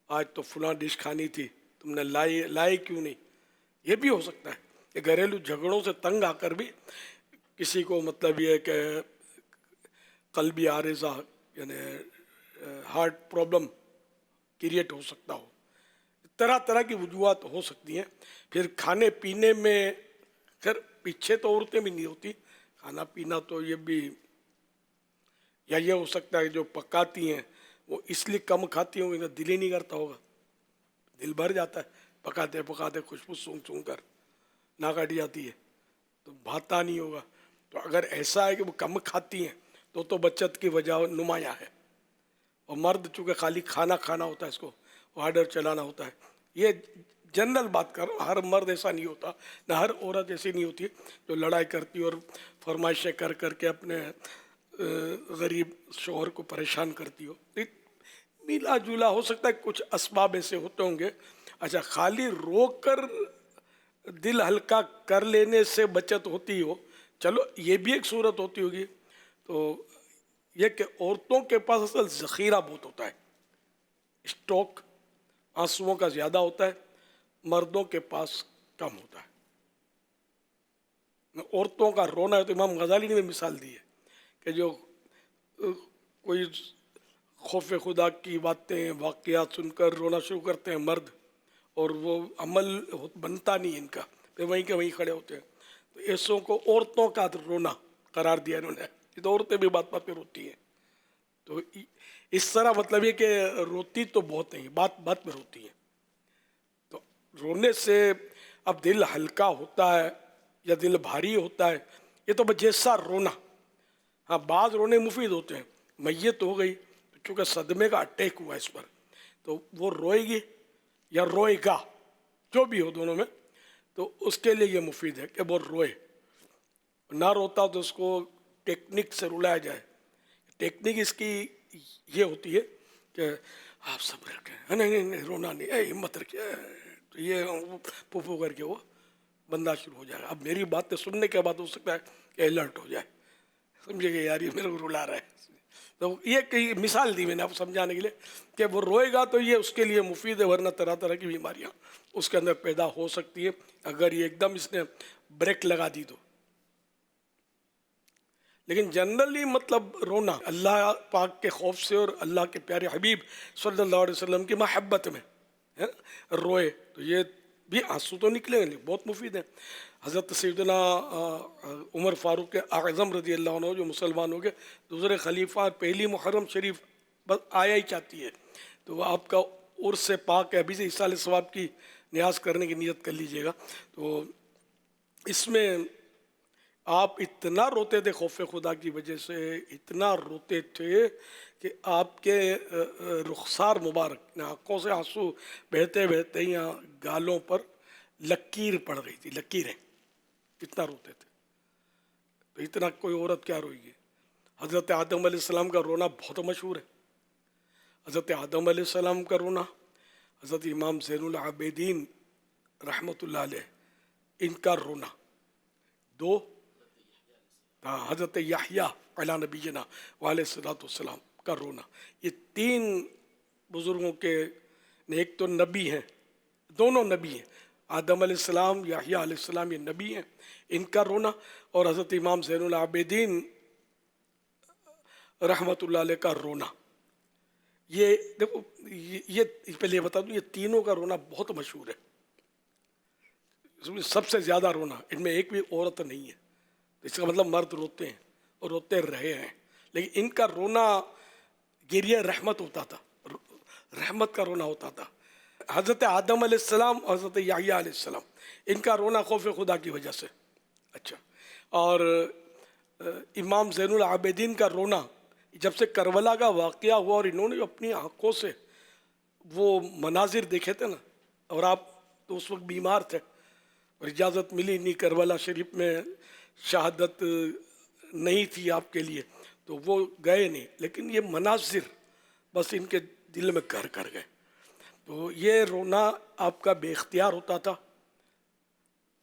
آج تو فلاں ڈش کھانی تھی تم نے لائی کیوں نہیں. یہ بھی ہو سکتا ہے کہ گھریلو جھگڑوں سے تنگ آ کر بھی کسی کو مطلب یہ کہ قلبی عارضہ یعنی ہارٹ پرابلم کریٹ ہو سکتا ہو. طرح طرح کی وجوہات ہو سکتی ہیں. پھر کھانے پینے میں خیر پیچھے تو عورتیں بھی نہیں ہوتی، کھانا پینا تو یہ بھی، یا یہ ہو سکتا ہے جو پکاتی ہیں وہ اس لیے کم کھاتی ہوں گی، دل ہی نہیں کرتا ہوگا، دل بھر جاتا ہے پکاتے پکاتے، خوشبو سونگ سونگ کر ناک ہٹ جاتی ہے تو بھاتا نہیں ہوگا. تو اگر ایسا ہے کہ وہ کم کھاتی ہیں تو بچت کی وجہ نمایاں ہے. اور مرد چونکہ خالی کھانا کھانا ہوتا ہے، اس کو آرڈر چلانا ہوتا ہے. یہ جنرل بات کر رہا ہوں، ہر مرد ایسا نہیں ہوتا، نہ ہر عورت ایسی نہیں ہوتی جو لڑائی کرتی اور فرمائشیں کر کر کے اپنے غریب شوہر کو پریشان کرتی ہو. ملا جلا ہو سکتا ہے کچھ اسباب ایسے ہوتے ہوں گے. اچھا خالی رو کر دل ہلکا کر لینے سے بچت ہوتی ہو، چلو یہ بھی ایک صورت ہوتی ہوگی. تو یہ کہ عورتوں کے پاس اصل ذخیرہ بہت ہوتا ہے، اسٹاک آنسوؤں کا زیادہ ہوتا ہے، مردوں کے پاس کم ہوتا ہے. عورتوں کا رونا ہے تو امام غزالی نے بھی مثال دی ہے کہ جو کوئی خوف خدا کی باتیں واقعات سن کر رونا شروع کرتے ہیں مرد، اور وہ عمل بنتا نہیں ان کا، پھر وہیں کے وہیں کھڑے ہوتے ہیں. تو ایسوں کو عورتوں کا رونا قرار دیا انہوں نے. یہ تو عورتیں بھی بات بات پہ روتی ہیں. تو اس طرح مطلب یہ کہ روتی تو بہت نہیں، بات بات پہ روتی ہیں. تو رونے سے اب دل ہلکا ہوتا ہے یا دل بھاری ہوتا ہے، یہ تو جیسا رونا. ہاں بعض رونے مفید ہوتے ہیں. میت ہو گئی چونکہ صدمے کا اٹیک ہوا اس پر، تو وہ روئے گی یا روئے گا، جو بھی ہو دونوں میں، تو اس کے لیے یہ مفید ہے کہ وہ روئے. نہ روتا تو اس کو ٹیکنک سے رلایا جائے. ٹیکنک اس کی یہ ہوتی ہے کہ آپ صبر رکھیں، نہیں رونا نہیں، ہمت رکھیں، تو یہ پھو کر کے وہ بندہ شروع ہو جائے گا. اب میری باتیں سننے کے بعد ہو سکتا ہے کہ الرٹ ہو جائے، سمجھے کہ یار یہ میرے کو رلا رہا ہے. تو یہ کئی مثال دی میں نے آپ کو سمجھانے کے لیے کہ وہ روئے گا تو یہ اس کے لیے مفید ہے، ورنہ طرح طرح کی بیماریاں اس کے اندر پیدا ہو سکتی ہیں اگر یہ ایک دم اس نے بریک لگا دی تو. لیکن جنرلی مطلب رونا اللہ پاک کے خوف سے اور اللہ کے پیارے حبیب صلی اللہ علیہ وسلم کی محبت میں روئے تو یہ بھی آنسو تو نکلیں گے، بہت مفید ہیں. حضرت سیدنا عمر فاروق اعظم رضی اللہ عنہ جو مسلمان ہو گئے، دوسرے خلیفہ، پہلی محرم شریف بس آیا ہی چاہتی ہے تو وہ آپ کا عرس پاک ہے، ابھی سے ایصال ثواب کی نیاز کرنے کی نیت کر لیجئے گا. تو اس میں آپ اتنا روتے تھے خوف خدا کی وجہ سے، اتنا روتے تھے کہ آپ کے رخسار مبارک، آنکھوں سے آنسو بہتے بہتے یہاں گالوں پر لکیر پڑ رہی تھی، لکیریں، اتنا روتے تھے. تو اتنا کوئی عورت کیا روئے گی. حضرت آدم علیہ السلام کا رونا بہت مشہور ہے. حضرت آدم علیہ السلام کا رونا، حضرت امام زین العابدین رحمۃ اللہ علیہ ان کا رونا، دو حضرت یحییٰ علی نبینا علیہ الصلوۃ والسلام کا رونا، یہ تین بزرگوں کے، ایک تو نبی ہیں، دونوں نبی ہیں، آدم علیہ السلام یحییٰ علیہ السلام یہ نبی ہیں، ان کا رونا، اور حضرت امام زین العابدین رحمۃ اللہ علیہ کا رونا. یہ دیکھو، یہ پہلے یہ بتا دوں، یہ تینوں کا رونا بہت مشہور ہے. اس میں سب سے زیادہ رونا، ان میں ایک بھی عورت نہیں ہے، اس کا مطلب مرد روتے ہیں اور روتے رہے ہیں، لیکن ان کا رونا گریہ رحمت ہوتا تھا، رحمت کا رونا ہوتا تھا. حضرت آدم علیہ السلام اور حضرت یحییٰ علیہ السلام ان کا رونا خوف خدا کی وجہ سے. اچھا، اور امام زین العابدین کا رونا جب سے کربلا کا واقعہ ہوا اور انہوں نے اپنی آنکھوں سے وہ مناظر دیکھے تھے نا، اور آپ تو اس وقت بیمار تھے اور اجازت ملی نہیں، کربلا شریف میں شہادت نہیں تھی آپ کے لیے، تو وہ گئے نہیں، لیکن یہ مناظر بس ان کے دل میں گھر کر گئے. تو یہ رونا آپ کا بے اختیار ہوتا تھا،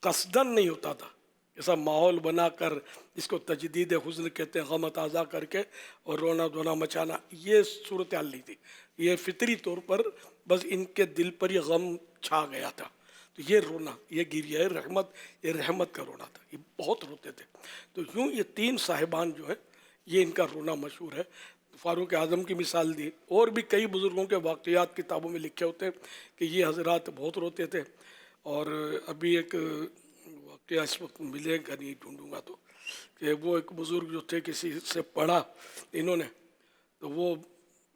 قصدن نہیں ہوتا تھا. ایسا ماحول بنا کر، اس کو تجدید حزن کہتے ہیں، غم تازہ کر کے اور رونا دھونا مچانا، یہ صورتحال نہیں تھی. یہ فطری طور پر بس ان کے دل پر یہ غم چھا گیا تھا. تو یہ رونا، یہ گریہ رحمت، یہ رحمت کا رونا تھا، یہ بہت روتے تھے. تو یوں یہ تین صاحبان جو ہیں، یہ ان کا رونا مشہور ہے. فاروق اعظم کی مثال دی، اور بھی کئی بزرگوں کے واقعات کتابوں میں لکھے ہوتے ہیں کہ یہ حضرات بہت روتے تھے. اور ابھی ایک واقعہ اس وقت ملے گا نہیں، ڈھونڈوں گا تو، کہ وہ ایک بزرگ جو تھے، کسی سے پڑھا انہوں نے، تو وہ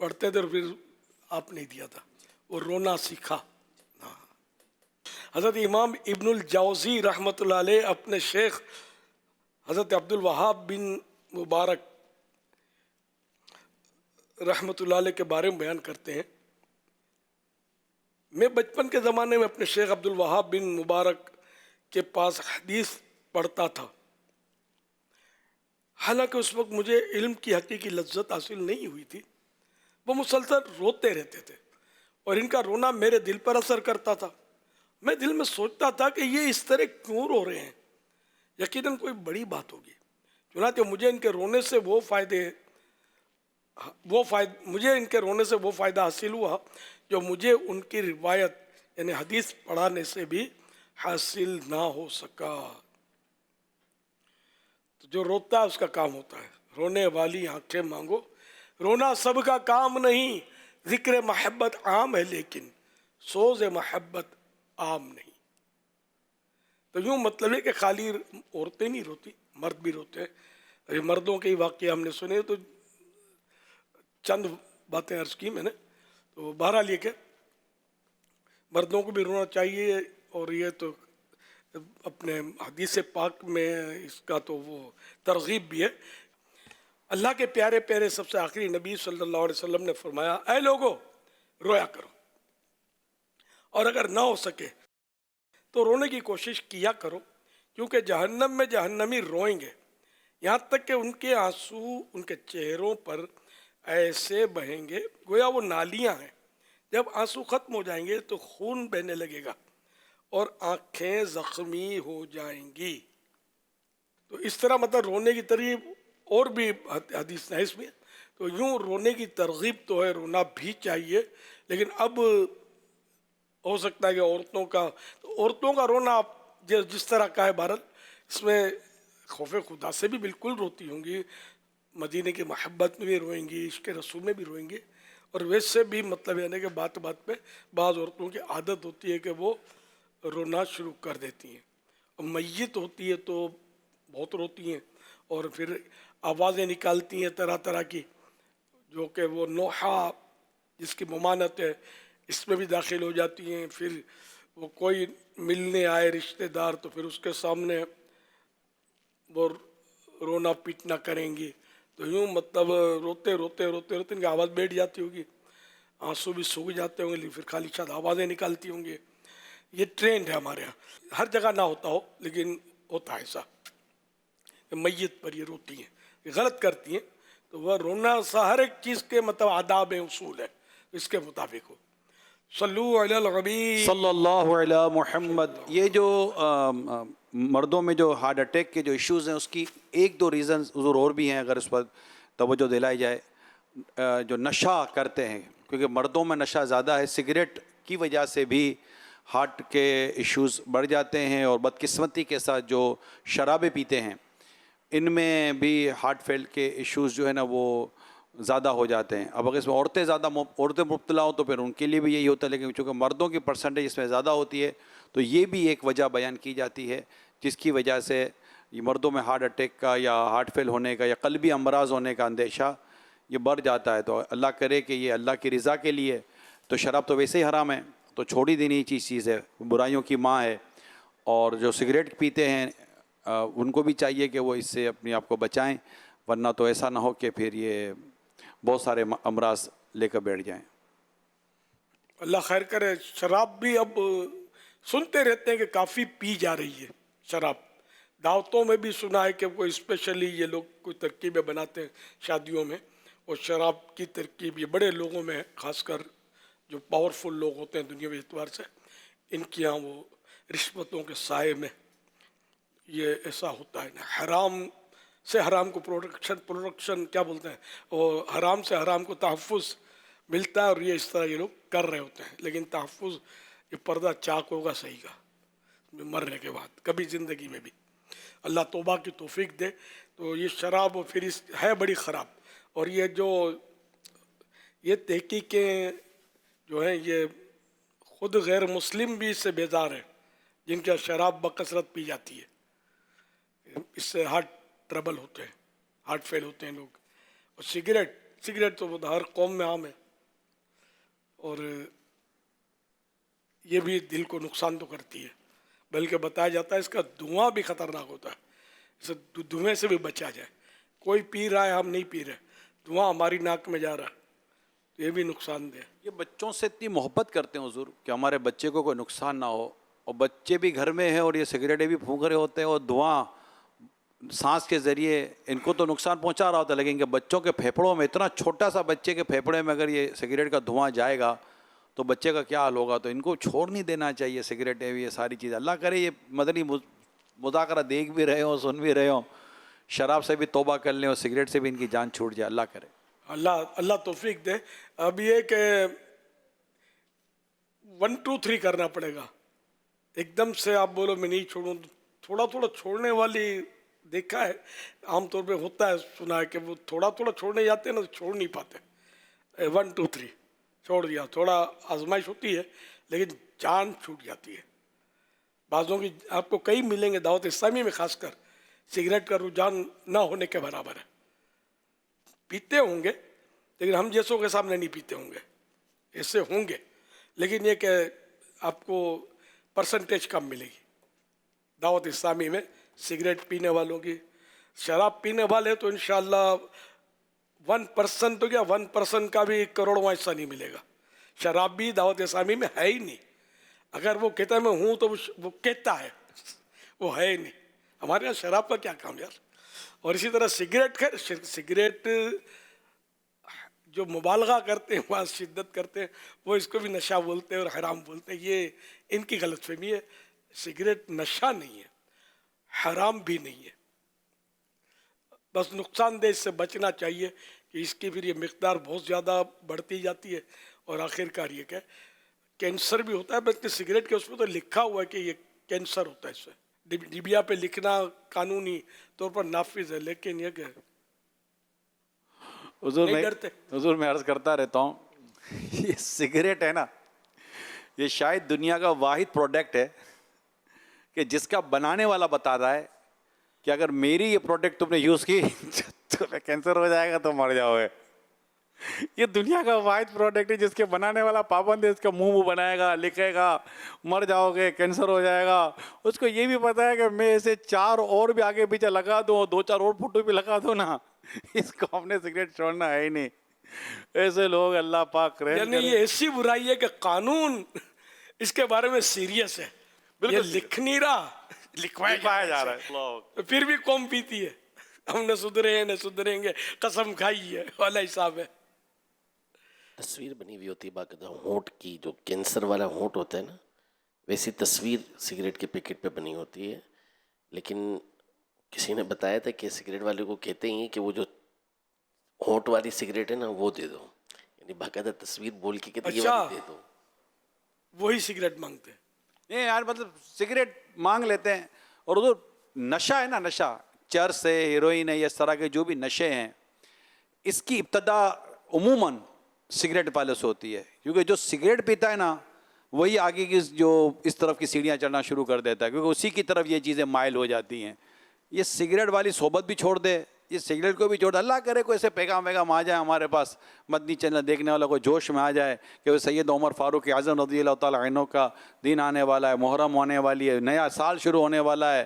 پڑھتے تھے اور پھر آپ نہیں دیا تھا، وہ رونا سیکھا. حضرت امام ابن الجوزی رحمۃ اللہ علیہ اپنے شیخ حضرت عبد الوہاب بن مبارک رحمۃ اللہ علیہ کے بارے میں بیان کرتے ہیں، میں بچپن کے زمانے میں اپنے شیخ عبد الوہاب بن مبارک کے پاس حدیث پڑھتا تھا، حالانکہ اس وقت مجھے علم کی حقیقی لذت حاصل نہیں ہوئی تھی. وہ مسلسل روتے رہتے تھے اور ان کا رونا میرے دل پر اثر کرتا تھا. میں دل میں سوچتا تھا کہ یہ اس طرح کیوں رو رہے ہیں، یقیناً کوئی بڑی بات ہوگی. چنانچہ مجھے ان کے رونے سے وہ فائدہ حاصل ہوا جو مجھے ان کی روایت یعنی حدیث پڑھانے سے بھی حاصل نہ ہو سکا. تو جو روتا ہے اس کا کام ہوتا ہے، رونے والی آنکھیں مانگو. رونا سب کا کام نہیں، ذکر محبت عام ہے لیکن سوز محبت عام نہیں. تو یوں مطلب ہے کہ خالی عورتیں نہیں روتی، مرد بھی روتے ہیں. مردوں کے واقعہ ہم نے سنے، تو چند باتیں عرض کی میں نے. تو بہرحال یہ کہ مردوں کو بھی رونا چاہیے، اور یہ تو اپنے حدیث پاک میں اس کا تو وہ ترغیب بھی ہے. اللہ کے پیارے پیارے سب سے آخری نبی صلی اللہ علیہ وسلم نے فرمایا، اے لوگو رویا کرو، اور اگر نہ ہو سکے تو رونے کی کوشش کیا کرو، کیونکہ جہنم میں جہنمی روئیں گے یہاں تک کہ ان کے آنسو ان کے چہروں پر ایسے بہیں گے گویا وہ نالیاں ہیں. جب آنسو ختم ہو جائیں گے تو خون بہنے لگے گا اور آنکھیں زخمی ہو جائیں گی. تو اس طرح مطلب رونے کی ترغیب اور بھی حدیث ہے اس میں. تو یوں رونے کی ترغیب تو ہے، رونا بھی چاہیے، لیکن اب ہو سکتا ہے کہ عورتوں کا رونا جس طرح کا ہے بھارت، اس میں خوف خدا سے بھی بالکل روتی ہوں گی، مدینے کی محبت میں بھی روئیں گی، عشق رسول میں بھی روئیں گی. اور ویسے بھی مطلب یعنی کہ بات پہ بعض عورتوں کی عادت ہوتی ہے کہ وہ رونا شروع کر دیتی ہیں. اور میت ہوتی ہے تو بہت روتی ہیں اور پھر آوازیں نکالتی ہیں طرح طرح کی، جو کہ وہ نوحہ جس کی ممانت ہے اس میں بھی داخل ہو جاتی ہیں. پھر وہ کوئی ملنے آئے رشتہ دار تو پھر اس کے سامنے وہ رونا پیٹنا کریں گی. تو یوں مطلب روتے روتے روتے روتے ان کی آواز بیٹھ جاتی ہوگی، آنسو بھی سوکھ جاتے ہوں گے، پھر خالی شاید آوازیں نکالتی ہوں گے. یہ ٹرینڈ ہے ہمارے یہاں، ہر جگہ نہ ہوتا ہو لیکن ہوتا ہے ایسا، میت پر یہ روتی ہیں، غلط کرتی ہیں. تو وہ رونا سا ہر ایک چیز کے مطلب آداب ہیں، اصول ہے، اس کے مطابق ہو. صلو علی الحبیب صلی اللہ علی محمد. یہ جو مردوں میں جو ہارٹ اٹیک کے جو ایشوز ہیں اس کی ایک دو ریزنز حضور اور بھی ہیں اگر اس پر توجہ دلائی جائے. جو نشہ کرتے ہیں، کیونکہ مردوں میں نشہ زیادہ ہے، سگریٹ کی وجہ سے بھی ہارٹ کے ایشوز بڑھ جاتے ہیں، اور بدقسمتی کے ساتھ جو شرابیں پیتے ہیں ان میں بھی ہارٹ فیل کے ایشوز جو ہے نا وہ زیادہ ہو جاتے ہیں. اب اگر اس میں عورتیں مبتلا ہوں تو پھر ان کے لیے بھی یہی ہوتا ہے، لیکن چونکہ مردوں کی پرسنٹیج اس میں زیادہ ہوتی ہے تو یہ بھی ایک وجہ بیان کی جاتی ہے جس کی وجہ سے یہ مردوں میں ہارٹ اٹیک کا یا ہارٹ فیل ہونے کا یا قلبی امراض ہونے کا اندیشہ یہ بڑھ جاتا ہے. تو اللہ کرے کہ یہ اللہ کی رضا کے لیے، تو شراب تو ویسے ہی حرام ہے تو چھوڑ ہی دینی چیز ہے، برائیوں کی ماں ہے. اور جو سگریٹ پیتے ہیں ان کو بھی چاہیے کہ وہ اس سے اپنے آپ کو بچائیں، ورنہ تو ایسا نہ ہو کہ پھر یہ بہت سارے امراض لے کر بیٹھ جائیں. اللہ خیر کرے. شراب بھی اب سنتے رہتے ہیں کہ کافی پی جا رہی ہے شراب. دعوتوں میں بھی سنا ہے کہ کوئی اسپیشلی یہ لوگ کوئی ترکیبیں بناتے ہیں شادیوں میں، اور شراب کی ترکیب یہ بڑے لوگوں میں، خاص کر جو پاورفل لوگ ہوتے ہیں دنیاوی اعتبار سے، ان کی یہاں وہ رشوتوں کے سائے میں یہ ایسا ہوتا ہے نا. حرام سے حرام کو پروڈکشن کیا بولتے ہیں، اور حرام سے حرام کو تحفظ ملتا ہے، اور یہ اس طرح یہ لوگ کر رہے ہوتے ہیں. لیکن تحفظ یہ پردہ چاک ہوگا صحیح کا مرنے کے بعد، کبھی زندگی میں بھی اللہ توبہ کی توفیق دے. تو یہ شراب پھر ہے بڑی خراب. اور یہ تحقیقیں جو ہیں یہ خود غیر مسلم بھی اس سے بیزار ہیں جن کا شراب بکثرت پی جاتی ہے. اس سے ہارٹ ٹربل ہوتے ہیں، ہارٹ فیل ہوتے ہیں لوگ. اور سگریٹ تو ہر قوم میں عام ہے، اور یہ بھی دل کو نقصان تو کرتی ہے، بلکہ بتایا جاتا ہے اس کا دھواں بھی خطرناک ہوتا ہے. اسے دھویں سے بھی بچا جائے. کوئی پی رہا ہے، ہم نہیں پی رہے، دھواں ہماری ناک میں جا رہا ہے، یہ بھی نقصان دہ. یہ بچوں سے اتنی محبت کرتے ہیں حضور کہ ہمارے بچے کو کوئی نقصان نہ ہو، اور بچے بھی گھر میں ہیں اور یہ سگریٹیں بھی پھونک رہے ہوتے ہیں، اور دھواں سانس کے ذریعے ان کو تو نقصان پہنچا رہا ہوتا ہے، لیکن کہ بچوں کے پھیپھڑوں میں، اتنا چھوٹا سا بچے کے پھیپھڑے میں اگر یہ سگریٹ کا دھواں جائے گا تو بچے کا کیا حال ہوگا. تو ان کو چھوڑ نہیں دینا چاہیے سگریٹیں بھی، یہ ساری چیزیں. اللہ کرے یہ مدنی مذاکرہ دیکھ بھی رہے ہوں، سن بھی رہے ہوں، شراب سے بھی توبہ کر لیں اور سگریٹ سے بھی ان کی جان چھوٹ جائے. اللہ کرے. اللہ توفیق دے. اب یہ کہ 1 2 3 کرنا پڑے گا. ایک دم سے آپ بولو میں نہیں چھوڑوں، تھوڑا تھوڑا چھوڑنے والی دیکھا ہے عام طور پہ ہوتا ہے، سنا ہے کہ وہ تھوڑا تھوڑا چھوڑنے جاتے ہیں نا تو چھوڑ نہیں پاتے. 1 2 3 چھوڑ دیا، تھوڑا آزمائش ہوتی ہے لیکن جان چھوٹ جاتی ہے. بعضوں کی آپ کو کئی ملیں گے دعوت اسلامی میں خاص کر سگریٹ کا رجحان نہ ہونے کے برابر ہے. پیتے ہوں گے لیکن ہم جیسوں کے سامنے نہیں پیتے ہوں گے، ایسے ہوں گے، لیکن یہ کہ آپ کو پرسنٹیج کم ملے گی دعوت اسلامی میں سگریٹ پینے والوں کی. شراب پینے والے تو انشاءاللہ 1% تو کیا 1% کا بھی 1 کروڑواں حصہ نہیں ملے گا. شراب بھی دعوت اسلامی میں ہے ہی نہیں. اگر وہ کہتا ہے میں ہوں تو وہ کہتا ہے، وہ ہے ہی نہیں. ہمارے یہاں شراب کا کیا کام یار. اور اسی طرح سگریٹ جو مبالغہ کرتے ہیں، وہاں شدت کرتے ہیں، وہ اس کو بھی نشہ بولتے ہیں اور حرام بولتے ہیں. یہ ان کی غلط فہمی ہے. سگریٹ نشہ نہیں ہے، حرام بھی نہیں ہے، بس نقصان دہ اس سے بچنا چاہیے کہ اس کی پھر یہ مقدار بہت زیادہ بڑھتی جاتی ہے اور آخر کار یہ کہ کینسر بھی ہوتا ہے. بلکہ سگریٹ کے اس میں تو لکھا ہوا ہے کہ یہ کینسر ہوتا ہے. اس سے ڈبیا پہ لکھنا قانونی طور پر نافذ ہے، لیکن یہ کہ حضور میں عرض کرتا رہتا ہوں، یہ سگریٹ ہے نا، یہ شاید دنیا کا واحد پروڈکٹ ہے کہ جس کا بنانے والا بتا رہا ہے کہ اگر میری یہ پروڈکٹ تم نے یوز کی تو کینسر ہو جائے گا تو مر جاؤ گے. یہ دنیا کا واحد پروڈکٹ ہے جس کے بنانے والا پابند ہے، اس کا منہ بنائے گا، لکھے گا مر جاؤ گے، کینسر ہو جائے گا. اس کو یہ بھی پتا ہے کہ میں اسے 4 اور بھی آگے پیچھے لگا دوں، 2-4 اور فوٹو بھی لگا دوں نا، اس کو ہم نے سگریٹ چھوڑنا ہے ہی نہیں. ایسے لوگ اللہ پاک رحم یعنی یہ ایسی برائی ہے کہ قانون اس کے بارے میں سیریس ہے. یہ لکھ نہیں رہا، لکھوایا جا رہا ہے، پھر بھی قوم پیتی ہے. ہم نہ سدھرے ہیں نہ سدھریں گے، قسم کھائی ہے والا حساب ہے. تصویر بنی ہوئی ہوتی ہے باقاعدہ ہونٹ کی، جو کینسر والا ہونٹ ہوتا ہے نا، ویسی تصویر سگریٹ کے پیکٹ پہ بنی ہوتی ہے. لیکن کسی نے بتایا تھا کہ سگریٹ والے کو کہتے ہی کہ وہ جو ہونٹ والی سگریٹ ہے نا وہ دے دو، یعنی باقاعدہ تصویر بول کے کہتے یہ والی دے دو. وہی سگریٹ مانگتے ہیں. نہیں یار، مطلب سگریٹ مانگ لیتے ہیں. اور ادھر نشہ ہے نا، نشہ چرس ہے، ہیروئن ہے، اس طرح کے جو بھی نشے ہیں، اس کی ابتدا عموماً سگریٹ والے سے ہوتی ہے. کیونکہ جو سگریٹ پیتا ہے نا وہی آگے کی جو اس طرف کی سیڑھیاں چڑھنا شروع کر دیتا ہے، کیونکہ اسی کی طرف یہ چیزیں مائل ہو جاتی ہیں. یہ سگریٹ والی صحبت بھی چھوڑ دے، یہ سگریٹ کو بھی چھوڑ دے. اللہ کرے کوئی ایسے پیغام آ جائے ہمارے پاس، مدنی چینل دیکھنے والا کوئی جوش میں آ جائے کہ وہ سید عمر فاروق اعظم رضی اللہ تعالیٰ عنہ کا دن آنے والا ہے، محرم ہونے والی ہے، نیا سال شروع ہونے والا ہے،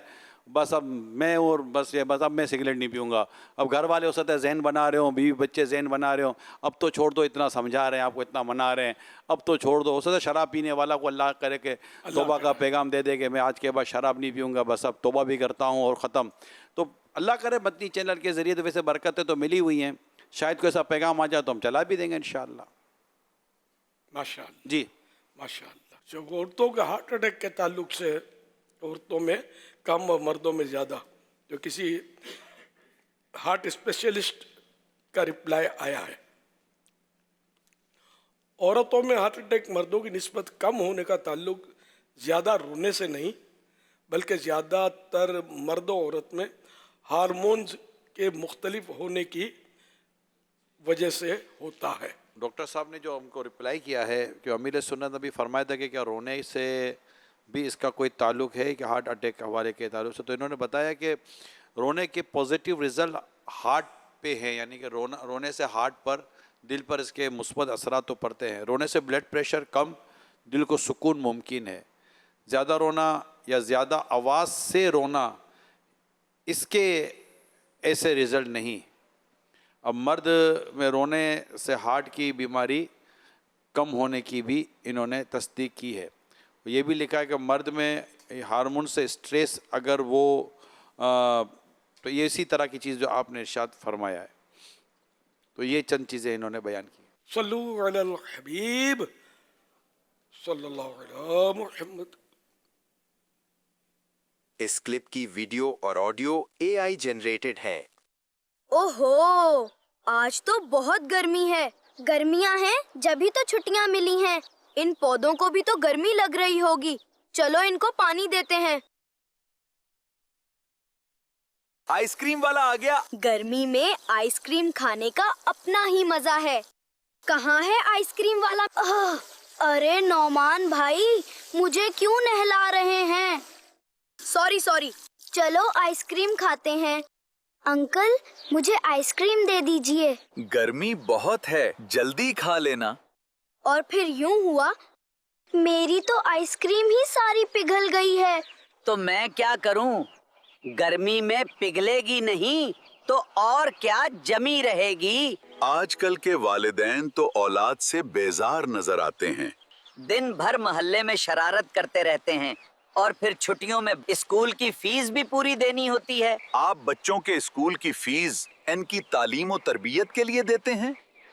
بس اب میں اب میں سگریٹ نہیں پیوں گا. اب گھر والے ہو سکتا ہے ذہن بنا رہے ہوں، بیوی بچے ذہن بنا رہے ہوں، اب تو چھوڑ دو، اتنا سمجھا رہے ہیں آپ کو، اتنا منا رہے ہیں، اب تو چھوڑ دو. ہو سکتا ہے شراب پینے والا کو اللہ کرے کہ توبہ کا پیغام دے دے کہ میں آج کے بعد شراب نہیں پیوں گا، بس اب توبہ بھی کرتا ہوں اور ختم. تو اللہ کرے مدنی چینل کے ذریعے تو ویسے برکتیں تو ملی ہوئی ہیں، شاید کوئی ایسا پیغام آ جائے تو ہم چلا بھی دیں گے انشاءاللہ. ماشاء اللہ جی ماشاء اللہ. جو عورتوں کے ہارٹ اٹیک کے تعلق سے عورتوں میں کم اور مردوں میں زیادہ، جو کسی ہارٹ اسپیشلسٹ کا رپلائی آیا ہے، عورتوں میں ہارٹ اٹیک مردوں کی نسبت کم ہونے کا تعلق زیادہ رونے سے نہیں، بلکہ زیادہ تر مرد و عورت میں ہارمونز کے مختلف ہونے کی وجہ سے ہوتا ہے. ڈاکٹر صاحب نے جو ہم کو رپلائی کیا ہے کہ امیر سنت نے بھی فرمایا تھا کہ کیا رونے سے بھی اس کا کوئی تعلق ہے کہ ہارٹ اٹیک کے حوالے کے تعلق سے، تو انہوں نے بتایا کہ رونے کے پازیٹیو رزلٹ ہارٹ پہ ہیں، یعنی کہ رونے سے ہارٹ پر، دل پر اس کے مثبت اثرات تو پڑتے ہیں. رونے سے بلڈ پریشر کم، دل کو سکون ممکن ہے. زیادہ رونا یا زیادہ آواز سے رونا، اس کے ایسے رزلٹ نہیں. اب مرد میں رونے سے ہارٹ کی بیماری کم ہونے کی بھی انہوں نے تصدیق کی ہے. یہ بھی لکھا ہے کہ مرد میں ہارمون سے اسٹریس اگر وہ تو یہ اسی طرح کی چیز جو آپ نے ارشاد فرمایا ہے. تو یہ چند چیزیں انہوں نے بیان کی. صلو علی الحبیب صلی اللہ علیہ محمد. اس کلپ کی ویڈیو اور آڈیو AI جنریٹڈ ہیں. اوہو، آج تو بہت گرمی ہے. گرمیاں ہیں جبھی تو چھٹیاں ملی ہیں. ان پودوں کو بھی تو گرمی لگ رہی ہوگی. چلو ان کو پانی دیتے ہیں. آئس کریم والا آ گیا. گرمی میں آئس کریم کھانے کا اپنا ہی مزہ ہے. کہاں ہے آئس کریم والا؟ ارے نعمان بھائی، مجھے کیوں نہلا رہے ہیں؟ سوری، چلو آئس کریم کھاتے ہیں. انکل مجھے آئس کریم دے دیجئے. گرمی بہت ہے، جلدی کھا لینا. اور پھر یوں ہوا، میری تو آئس کریم ہی ساری پگھل گئی ہے. تو میں کیا کروں؟ گرمی میں پگھلے گی نہیں تو اور کیا جمی رہے گی. آج کل کے والدین تو اولاد سے بیزار نظر آتے ہیں. دن بھر محلے میں شرارت کرتے رہتے ہیں اور پھر چھٹیوں میں اسکول کی فیس بھی پوری دینی ہوتی ہے. آپ بچوں کے اسکول کی فیس ان کی تعلیم و تربیت کے لیے دیتے ہیں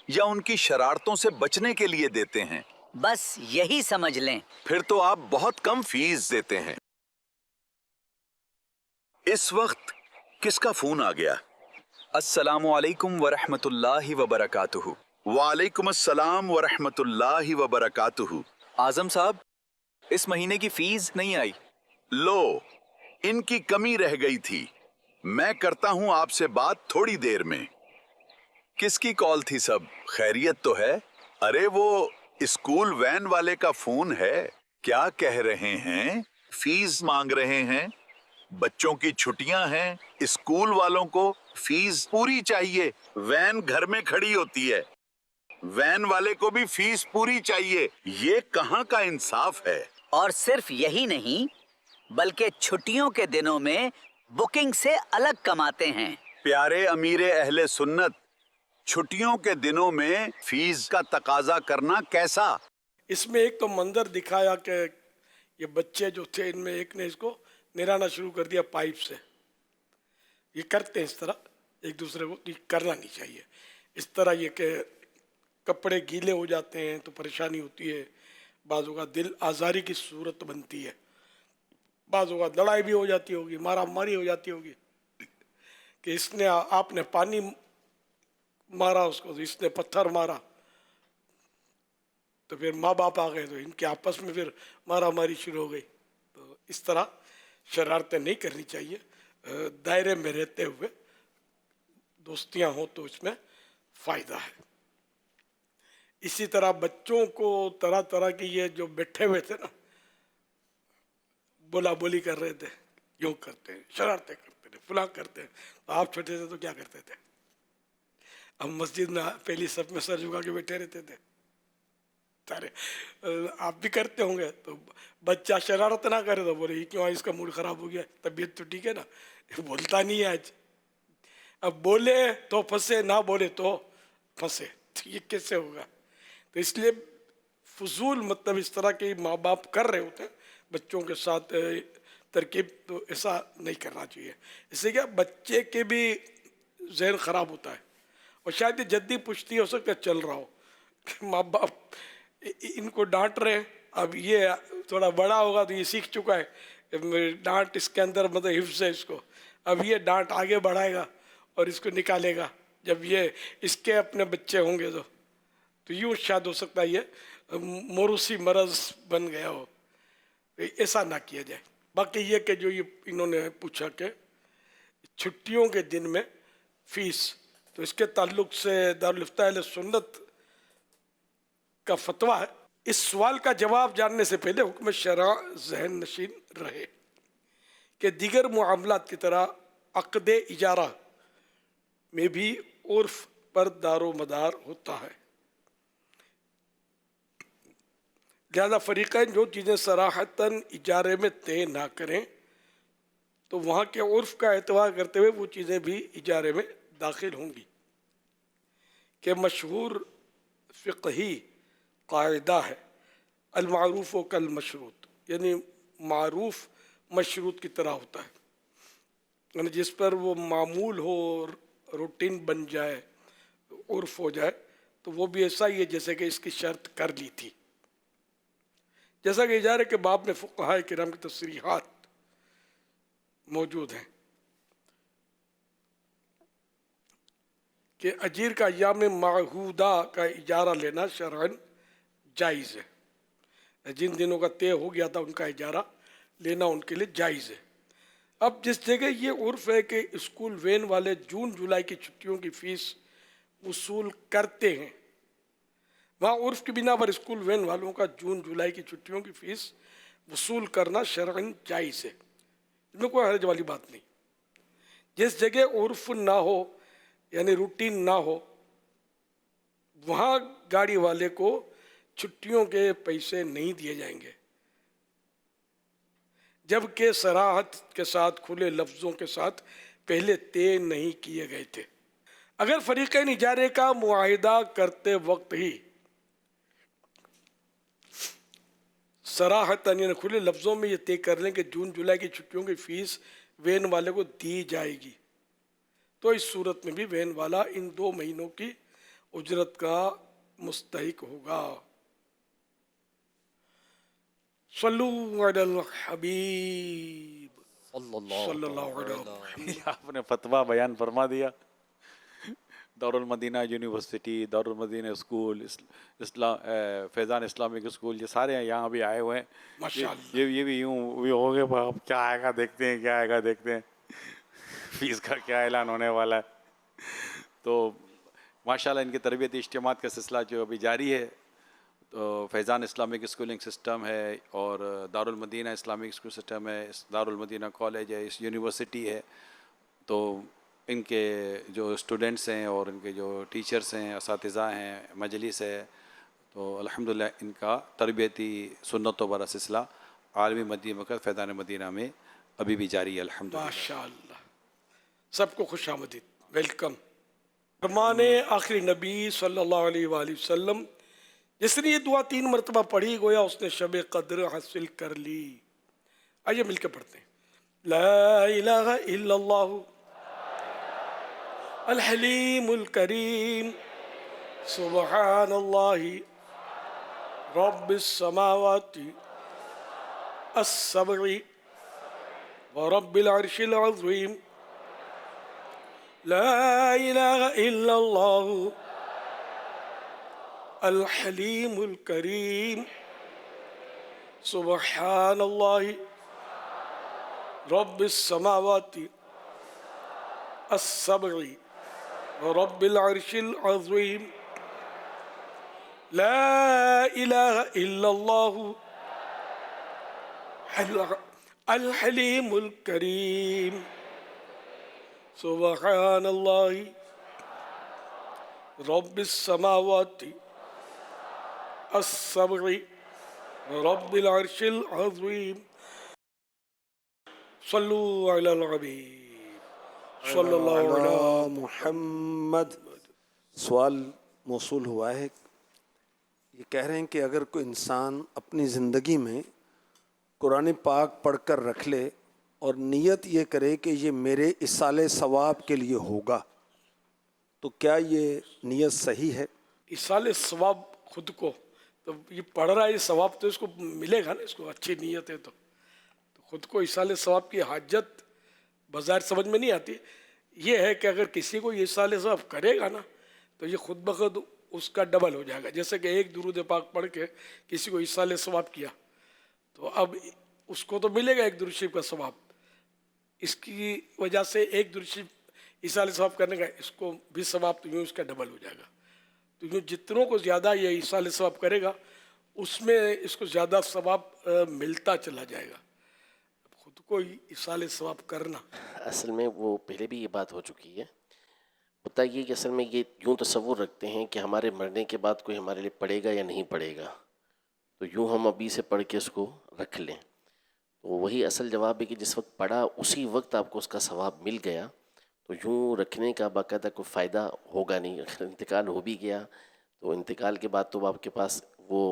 یا ان کی شرارتوں سے بچنے کے لیے دیتے ہیں؟ بس یہی سمجھ لیں. پھر تو آپ بہت کم فیس دیتے ہیں. اس وقت کس کا فون آ گیا؟ السلام علیکم ورحمۃ اللہ وبرکاتہ. وعلیکم السلام ورحمۃ اللہ وبرکاتہ. اعظم صاحب، اس مہینے کی فیس نہیں آئی. لو، ان کی کمی رہ گئی تھی. میں کرتا ہوں آپ سے بات تھوڑی دیر میں. کس کی کال تھی؟ سب خیریت تو ہے؟ ارے وہ اسکول وین والے کا فون ہے. کیا کہہ رہے ہیں؟ فیس مانگ رہے ہیں. بچوں کی چھٹیاں ہیں، اسکول والوں کو فیس پوری چاہیے. وین گھر میں کھڑی ہوتی ہے، وین والے کو بھی فیس پوری چاہیے. یہ کہاں کا انصاف ہے؟ اور صرف یہی نہیں بلکہ چھٹیوں کے دنوں میں بکنگ سے الگ کماتے ہیں. پیارے امیر اہل سنت، چھٹیوں کے دنوں میں فیس کا تقاضا کرنا کیسا؟ اس میں ایک تو منظر دکھایا کہ یہ بچے جو تھے، ان میں ایک نے اس کو نرانا شروع کر دیا پائپ سے. یہ کرتے ہیں اس طرح. ایک دوسرے کو کرنا نہیں چاہیے. اس طرح یہ کہ کپڑے گیلے ہو جاتے ہیں تو پریشانی ہوتی ہے, بعض اوقات دل آزاری کی صورت بنتی ہے, بعض اوقات لڑائی بھی ہو جاتی ہوگی, مارا ماری ہو جاتی ہوگی کہ اس نے آپ نے پانی مارا اس کو, اس نے پتھر مارا, تو پھر ماں باپ آ گئے تو ان کے آپس میں پھر مارا ماری شروع ہو گئی. تو اس طرح شرارتیں نہیں کرنی چاہیے, دائرے میں رہتے ہوئے دوستیاں ہوں تو اس میں فائدہ ہے. اسی طرح بچوں کو طرح طرح کی یہ جو بیٹھے ہوئے تھے نا, بولا بولی کر رہے تھے, یوں کرتے ہیں, شرارتیں کرتے تھے, فلاں کرتے ہیں. تو آپ چھوٹے تھے تو کیا کرتے تھے؟ ہم مسجد میں پہلی صف میں سر جھکا کے بیٹھے رہتے تھے سارے. آپ بھی کرتے ہوں گے. تو بچہ شرارت نہ کرے تو بولے یہ کیوں اس کا موڈ خراب ہو گیا, طبیعت تو ٹھیک ہے نا, بولتا نہیں ہے آج. اب بولے تو پھنسے, نہ بولے تو پھنسے, یہ کیسے ہوگا؟ تو اس لیے فضول مطلب اس طرح کے ماں باپ کر رہے ہوتے ہیں بچوں کے ساتھ ترکیب, تو ایسا نہیں کرنا چاہیے. اس سے کیا بچے کے بھی ذہن خراب ہوتا ہے, اور شاید یہ جدی پشتی ہو سکتا ہے چل رہا ہو کہ ماں باپ ان کو ڈانٹ رہے ہیں. اب یہ تھوڑا بڑا ہوگا تو یہ سیکھ چکا ہے ڈانٹ اس کے اندر مطلب حفظ ہے اس کو, اب یہ ڈانٹ آگے بڑھائے گا اور اس کو نکالے گا جب یہ اس کے اپنے بچے ہوں گے. تو یوں شاید ہو سکتا ہے یہ موروثی مرض بن گیا ہو. ایسا نہ کیا جائے. باقی یہ کہ جو یہ انہوں نے پوچھا کہ چھٹیوں کے دن میں فیس, تو اس کے تعلق سے دارالفتہ اہل سنت کا فتویٰ ہے. اس سوال کا جواب جاننے سے پہلے حکم شرع ذہن نشین رہے کہ دیگر معاملات کی طرح عقد اجارہ میں بھی عرف پر دار و مدار ہوتا ہے. لہذا فریقین جو چیزیں صراحتاً اجارے میں طے نہ کریں تو وہاں کے عرف کا اعتبار کرتے ہوئے وہ چیزیں بھی اجارے میں داخل ہوں گی. کہ مشہور فقہی قاعدہ ہے المعروف و کالمشروط, یعنی معروف مشروط کی طرح ہوتا ہے, یعنی جس پر وہ معمول ہو, روٹین بن جائے, عرف ہو جائے, تو وہ بھی ایسا ہی ہے جیسے کہ اس کی شرط کر لی تھی. جیسا کہ اجارے کے باب میں فقہاء کرام کی تصریحات موجود ہیں کہ اجیر کا ایام معہودہ کا اجارہ لینا شرعاً جائز ہے. جن دنوں کا طے ہو گیا تھا ان کا اجارہ لینا ان کے لیے جائز ہے. اب جس جگہ یہ عرف ہے کہ اسکول وین والے جون جولائی کی چھٹیوں کی فیس وصول کرتے ہیں, وہاں عرف کی بنا پر اسکول وین والوں کا جون جولائی کی چھٹیوں کی فیس وصول کرنا شرعاً جائز ہے. اس میں کوئی حرج والی بات نہیں. جس جگہ عرف نہ ہو یعنی روٹین نہ ہو, وہاں گاڑی والے کو چھٹیوں کے پیسے نہیں دیے جائیں گے, جبکہ صراحت کے ساتھ کھلے لفظوں کے ساتھ پہلے طے نہیں کیے گئے تھے. اگر فریقین اجارے کا معاہدہ کرتے وقت ہی صراحتاً یعنی کھلے لفظوں میں یہ طے کر لیں کہ جون جولائی کی چھٹیوں کی فیس وین والے کو دی جائے گی, تو اس صورت میں بھی وین والا ان 2 مہینوں کی اجرت کا مستحق ہوگا. صلو علی الحبیب صلی اللہ علیہ وسلم. آپ نے فتویٰ بیان فرما دیا. دارالمدینہ یونیورسٹی, دارالمدینہ اسکول, فیضان اسلامک اسکول, یہ سارے یہاں بھی آئے ہوئے ہیں. یہ بھی یوں ہو گئے, اب کیا آئے گا دیکھتے ہیں, کیا آئے گا دیکھتے ہیں, فیس کا کیا اعلان ہونے والا ہے. تو ماشاءاللہ ان کی تربیتی اجتماعات کا سلسلہ جو ابھی جاری ہے. تو فیضان اسلامک اسکولنگ سسٹم ہے اور دارالمدینہ اسلامک اسکول سسٹم ہے, دارالمدینہ کالج ہے, اس یونیورسٹی ہے. تو ان کے جو اسٹوڈنٹس ہیں اور ان کے جو ٹیچرس ہیں, اساتذہ ہیں, مجلس ہے, تو الحمدللہ ان کا تربیتی سنتوں پر سلسلہ عالمی مدینہ مرکز فیضان مدینہ میں ابھی بھی جاری ہے الحمدللہ. ماشاءاللہ, سب کو خوش آمدید, ویلکم. فرمان آخری نبی صلی اللہ علیہ وآلہ وسلم, جس نے یہ دعا 3 مرتبہ پڑھی گویا اس نے شب قدر حاصل کر لی. آئیے مل کے پڑھتے ہیں. لا الہ الا اللہ الحلیم الکریم سبحان اللہ رب السماوات السبع ورب العرش العظیم لا الہ الا اللہ الحلیم الکریم سبحان اللہ رب السماوات السبع ورب العرش العظیم لا الہ الا اللہ الحلیم الکریم سبحان اللہ رب السماوات السبع رب العرش العظیم صلو علی الحبیب صلی اللہ علیہ محمد. سوال موصول ہوا ہے، یہ کہہ رہے ہیں کہ اگر کوئی انسان اپنی زندگی میں قرآن پاک پڑھ کر رکھ لے اور نیت یہ کرے کہ یہ میرے ایصال ثواب کے لیے ہوگا، تو کیا یہ نیت صحیح ہے؟ ایصال ثواب خود کو تو یہ پڑھ رہا ہے، یہ ثواب تو اس کو ملے گا نا، اس کو اچھی نیت ہے تو خود کو ایصال ثواب کی حاجت بظاہر سمجھ میں نہیں آتی. یہ ہے کہ اگر کسی کو یہ ایصال ثواب کرے گا نا تو یہ خود بخود اس کا ڈبل ہو جائے گا. جیسے کہ ایک درود پاک پڑھ کے کسی کو ایصال ثواب کیا تو اب اس کو تو ملے گا ایک درود شریف کا ثواب، اس کی وجہ سے ایک درود شریف ایصال ثواب کرنے کا اس کو بھی ثواب تو یوں اس کا ڈبل ہو جائے گا. تو یوں جتنوں کو زیادہ یہ ایصال ثواب کرے گا اس میں اس کو زیادہ ثواب ملتا چلا جائے گا. خود کو ایصال ثواب کرنا اصل میں وہ پہلے بھی یہ بات ہو چکی ہے. ہوتا یہ کہ اصل میں یہ یوں تصور رکھتے ہیں کہ ہمارے مرنے کے بعد کوئی ہمارے لیے پڑھے گا یا نہیں پڑھے گا، تو یوں ہم ابھی سے پڑھ کے اس کو رکھ لیں. تو وہی اصل جواب ہے کہ جس وقت پڑھا اسی وقت آپ کو اس کا ثواب مل گیا، تو یوں رکھنے کا باقاعدہ کوئی فائدہ ہوگا نہیں. اگر انتقال ہو بھی گیا تو انتقال کے بعد تو آپ کے پاس وہ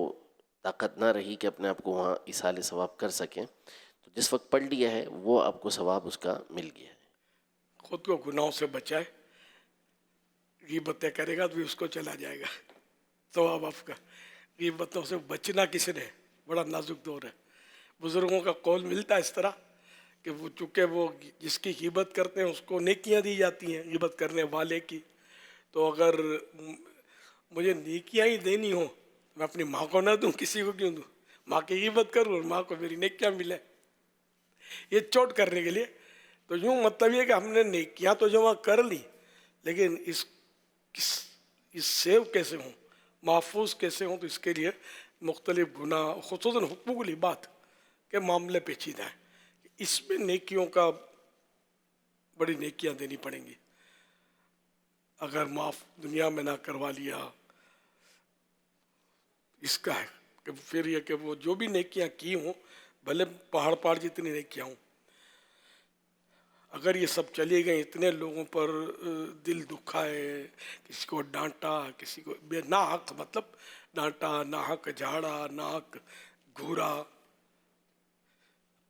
طاقت نہ رہی کہ اپنے آپ کو وہاں ایصال ثواب کر سکیں. تو جس وقت پڑھ لیا ہے وہ آپ کو ثواب اس کا مل گیا ہے. خود کو گناہوں سے بچائے، غیبتیں کرے گا تو بھی اس کو چلا جائے گا ثواب آپ کا. غیبتوں سے بچنا کس نے، بڑا نازک دور ہے. بزرگوں کا قول ملتا ہے اس طرح کہ وہ چونکہ وہ جس کی غیبت کرتے ہیں اس کو نیکیاں دی جاتی ہیں غیبت کرنے والے کی. تو اگر مجھے نیکیاں ہی دینی ہوں میں اپنی ماں کو نہ دوں، کسی کو کیوں دوں؟ ماں کی غیبت کروں اور ماں کو میری نیکیاں ملے، یہ چوٹ کرنے کے لیے. تو یوں مطلب یہ کہ ہم نے نیکیاں تو جمع کر لی، لیکن اس سیو کیسے ہوں، محفوظ کیسے ہوں، تو اس کے لیے مختلف گناہ خصوصاً حقوق العباد کے معاملے پیچیدہ ہیں. اس میں نیکیوں کا بڑی نیکیاں دینی پڑیں گی. اگر معاف دنیا میں نہ کروا لیا، اس کا ہے کہ پھر یہ کہ وہ جو بھی نیکیاں کی ہوں، بھلے پہاڑ جتنی نیکیاں ہوں، اگر یہ سب چلی گئیں، اتنے لوگوں پر دل دکھائے، کسی کو ڈانٹا، کسی کو بے ناحق مطلب ڈانٹا، ناحق جھاڑا، ناحق گھورا،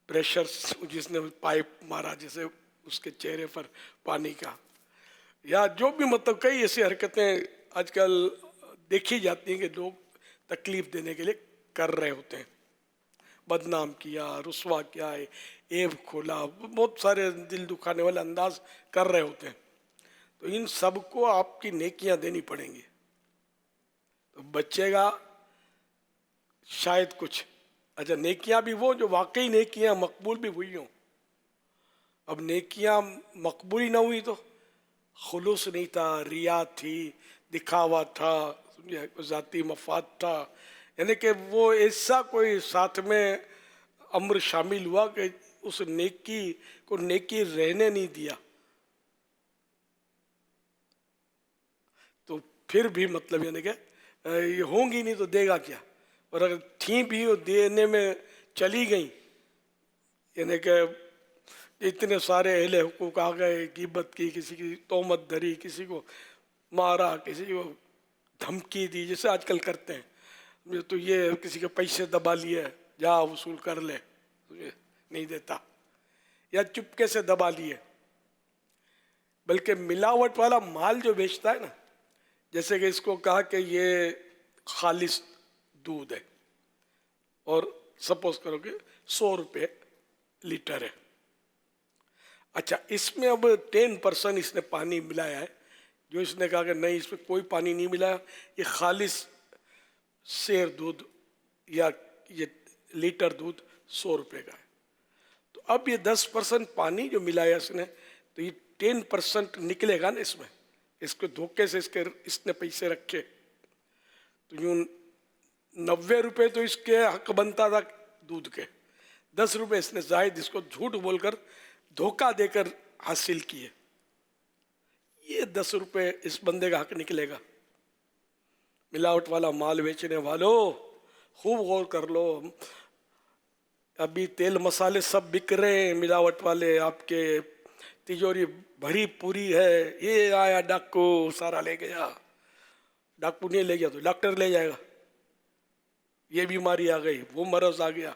پریشر جس نے پائپ مارا جیسے اس کے چہرے پر پانی کا، یا جو بھی مطلب کئی ایسی حرکتیں آج کل دیکھی جاتی ہیں کہ لوگ تکلیف دینے کے لیے کر رہے ہوتے ہیں. بدنام کیا، رسوا کیا ہے، ایب کھولا، بہت سارے دل دکھانے والے انداز کر رہے ہوتے ہیں. تو ان سب کو آپ کی نیکیاں دینی پڑیں گی تو بچے گا شاید کچھ. اچھا نیکیاں بھی وہ جو واقعی نیکیاں مقبول بھی ہوئی ہوں. اب نیکیاں مقبول ہی نہ ہوئی تو خلوص نہیں تھا، ریا تھی، دکھاوا تھا، ذاتی مفاد تھا، یعنی کہ وہ ایسا کوئی ساتھ میں امر شامل ہوا کہ اس نیکی کو نیکی رہنے نہیں دیا، تو پھر بھی مطلب یعنی کہ یہ ہوں گی نہیں تو دے گا کیا. اور اگر تھیں بھی وہ دینے میں چلی گئیں، یعنی کہ اتنے سارے اہل حقوق آ گئے، غیبت کی، کسی کی تہمت دھری، کسی کو مارا، کسی کو دھمکی دی جیسے آج کل کرتے ہیں، تو یہ کسی کے پیسے دبا لیے، جا وصول کر لے، تجھے نہیں دیتا، یا چپکے سے دبا لیے. بلکہ ملاوٹ والا مال جو بیچتا ہے نا، جیسے کہ اس کو کہا کہ یہ خالص دودھ ہے اور سپوز کرو کہ 100 روپے لیٹر ہے، اچھا اس میں اب 10% اس نے پانی ملایا ہے، جو اس نے کہا کہ نہیں اس میں کوئی پانی نہیں ملایا، یہ خالص سیر دودھ یا یہ لیٹر دودھ 100 روپے کا ہے، تو اب یہ 10% پانی جو ملایا اس نے، تو یہ 10% نکلے گا نا اس میں، اس کو دھوکے سے اس نے پیسے رکھے، تو یوں 90 روپے تو اس کے حق بنتا تھا دودھ کے، 10 روپے اس نے زائد اس کو جھوٹ بول کر دھوکہ دے کر حاصل کیے، یہ 10 روپے اس بندے کا حق نکلے گا۔ ملاوٹ والا مال بیچنے والو خوب غور کر لو، ابھی تیل مسالے سب بک رہے ہیں ملاوٹ والے، آپ کے تجوری بھری پوری ہے، یہ آیا ڈاکو سارا لے گیا، ڈاکو نہیں لے گیا تو ڈاکٹر لے جائے گا، یہ بیماری آ گئی وہ مرض آ گیا،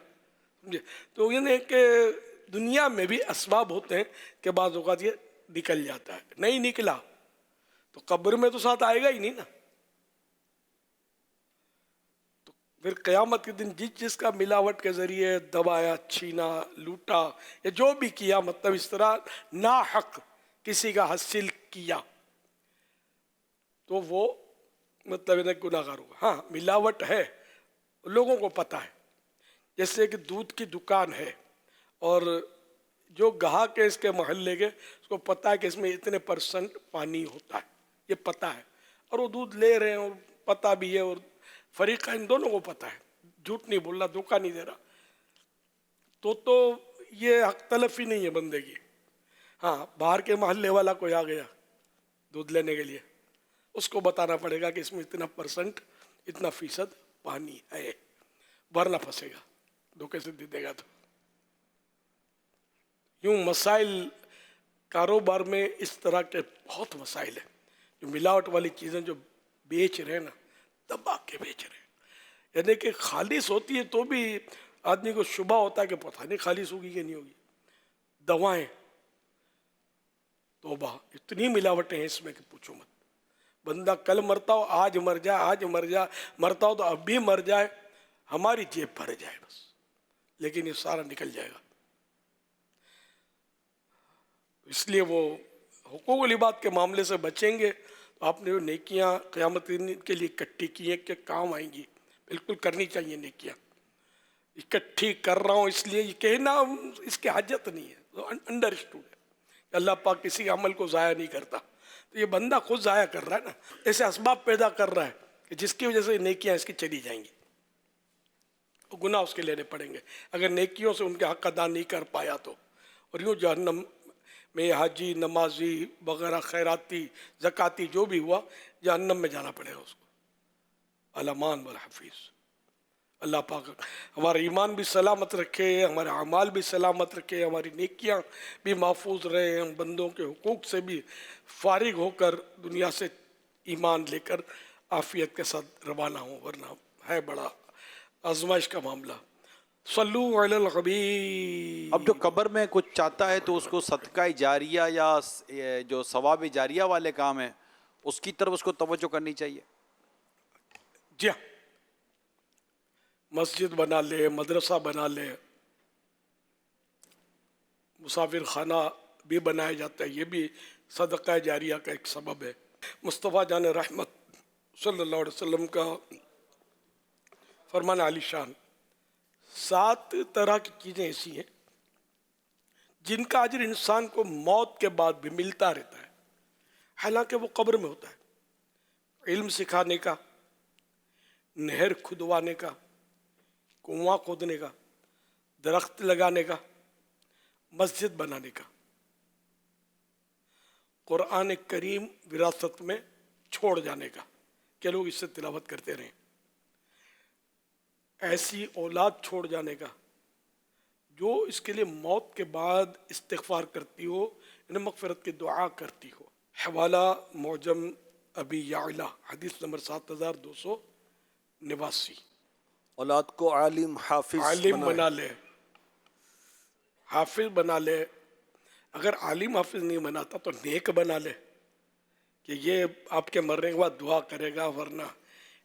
سمجھے؟ تو یہ کہ دنیا میں بھی اسباب ہوتے ہیں کہ بعض اوقات یہ نکل جاتا ہے، نہیں نکلا تو قبر میں تو ساتھ آئے گا ہی نہیں نا، تو پھر قیامت کے دن جس کا ملاوٹ کے ذریعے دبایا، چھینا، لوٹا یا جو بھی کیا، مطلب اس طرح ناحق کسی کا حاصل کیا، تو وہ مطلب انہیں گناہ گار ہوگا۔ ہاں ملاوٹ ہے، لوگوں کو پتہ ہے، جیسے کہ دودھ کی دکان ہے اور جو گاہک ہے اس کے محلے کے، اس کو پتہ ہے کہ اس میں اتنے % پانی ہوتا ہے، یہ پتہ ہے، اور وہ دودھ لے رہے ہیں اور پتہ بھی ہے، اور فریقین دونوں کو پتہ ہے، جھوٹ نہیں بول رہا، دھوکہ نہیں دے رہا، تو یہ حق تلف ہی نہیں ہے بندے کی۔ ہاں باہر کے محلے والا کوئی آ گیا دودھ لینے کے لیے، اس کو بتانا پڑے گا کہ اس میں اتنا % اتنا فیصد پانی ہے، ورنہ پھنسے گا، دھوکے سے دے گا۔ تو یوں مسائل کاروبار میں اس طرح کے بہت مسائل ہیں، جو ملاوٹ والی چیزیں جو بیچ رہے ہیں نا، دبا کے بیچ رہے ہیں، یعنی کہ خالص ہوتی ہے تو بھی آدمی کو شبہ ہوتا ہے کہ پتہ نہیں خالص ہوگی کہ نہیں ہوگی۔ دوائیں، توبہ، اتنی ملاوٹیں ہیں اس میں کہ پوچھو مت، بندہ کل مرتا ہو، آج مر جائے، آج مر جائے، مرتا ہو تو اب بھی مر جائے، ہماری جیب بھر جائے بس، لیکن یہ سارا نکل جائے گا۔ اس لیے وہ حقوق العباد کے معاملے سے بچیں گے تو آپ نے جو نیکیاں قیامت کے لیے اکٹھی کی ہیں کہ کام آئیں گی، بالکل کرنی چاہیے نیکیاں۔ اکٹھی کر رہا ہوں اس لیے یہ کہنا اس کی حاجت نہیں ہے، انڈرسٹوڈ ہے کہ اللہ پاک کسی عمل کو ضائع نہیں کرتا، تو یہ بندہ خود ضائع کر رہا ہے نا، ایسے اسباب پیدا کر رہا ہے کہ جس کی وجہ سے نیکیاں اس کی چلی جائیں گی، گناہ اس کے لینے پڑیں گے اگر نیکیوں سے ان کے حق ادا نہیں کر پایا تو، اور یوں جہنم میں حاجی، نمازی وغیرہ، خیراتی، زکاتی جو بھی ہوا، جہنم میں جانا پڑے گا اس کو۔ الامان والحفیظ، اللہ پاک ہمارا ایمان بھی سلامت رکھے، ہمارے اعمال بھی سلامت رکھے، ہماری نیکیاں بھی محفوظ رہے، ہم بندوں کے حقوق سے بھی فارغ ہو کر دنیا سے ایمان لے کر عافیت کے ساتھ روانہ ہوں، ورنہ ہے بڑا آزمائش کا معاملہ۔ صلو علی الحبیب۔ اب جو قبر میں کچھ چاہتا ہے تو اس کو صدقہ جاریہ یا جو ثواب جاریہ والے کام ہیں اس کی طرف اس کو توجہ کرنی چاہیے۔ جی ہاں، مسجد بنا لے، مدرسہ بنا لے، مسافر خانہ بھی بنایا جاتا ہے، یہ بھی صدقہ جاریہ کا ایک سبب ہے۔ مصطفیٰ جان رحمت صلی اللہ علیہ وسلم کا فرمان عالی شان، 7 طرح کی چیزیں ایسی ہیں جن کا اجر انسان کو موت کے بعد بھی ملتا رہتا ہے، حالانکہ وہ قبر میں ہوتا ہے۔ علم سکھانے کا، نہر کھدوانے کا، کنواں کھودنے کا، درخت لگانے کا، مسجد بنانے کا، قرآن کریم وراثت میں چھوڑ جانے کا کہ لوگ اس سے تلاوت کرتے رہیں، ایسی اولاد چھوڑ جانے کا جو اس کے لیے موت کے بعد استغفار کرتی ہو، انہیں مغفرت کی دعا کرتی ہو۔ حوالہ معجم ابی یعلا، حدیث نمبر 7289۔ اولاد کو عالم حافظ عالم بنا لے، حافظ بنا لے، اگر عالم حافظ نہیں بناتا تو نیک بنا لے کہ یہ آپ کے مرنے کے بعد دعا کرے گا، ورنہ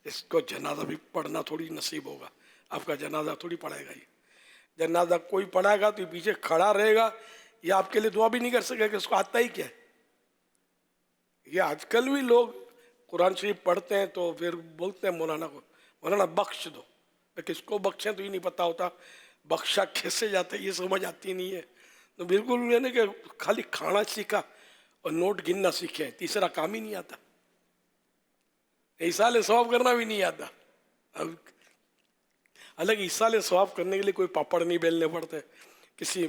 اس کو جنازہ بھی پڑھنا تھوڑی نصیب ہوگا. آپ کا جنازہ تھوڑی پڑھائے گا. یہ جنازہ کوئی پڑھائے گا تو یہ پیچھے کھڑا رہے گا، یہ آپ کے لیے دعا بھی نہیں کر سکے کہ اس کو آتا ہی کیا ہے. یہ آج کل بھی لوگ قرآن شریف پڑھتے ہیں تو پھر بولتے ہیں مولانا کو، مولانا بخش دو. کس کو بخشیں تو یہ نہیں پتا ہوتا، بخشا کیسے جاتا ہے یہ سمجھ آتی نہیں ہے. تو بالکل یعنی کہ خالی کھانا سیکھا اور نوٹ گننا سیکھے، تیسرا کام ہی نہیں آتا، ایصال ثواب کرنا بھی نہیں آتا. اب حالانکہ ایصال ثواب کرنے کے لیے کوئی پاپڑ نہیں بیلنے پڑتے، کسی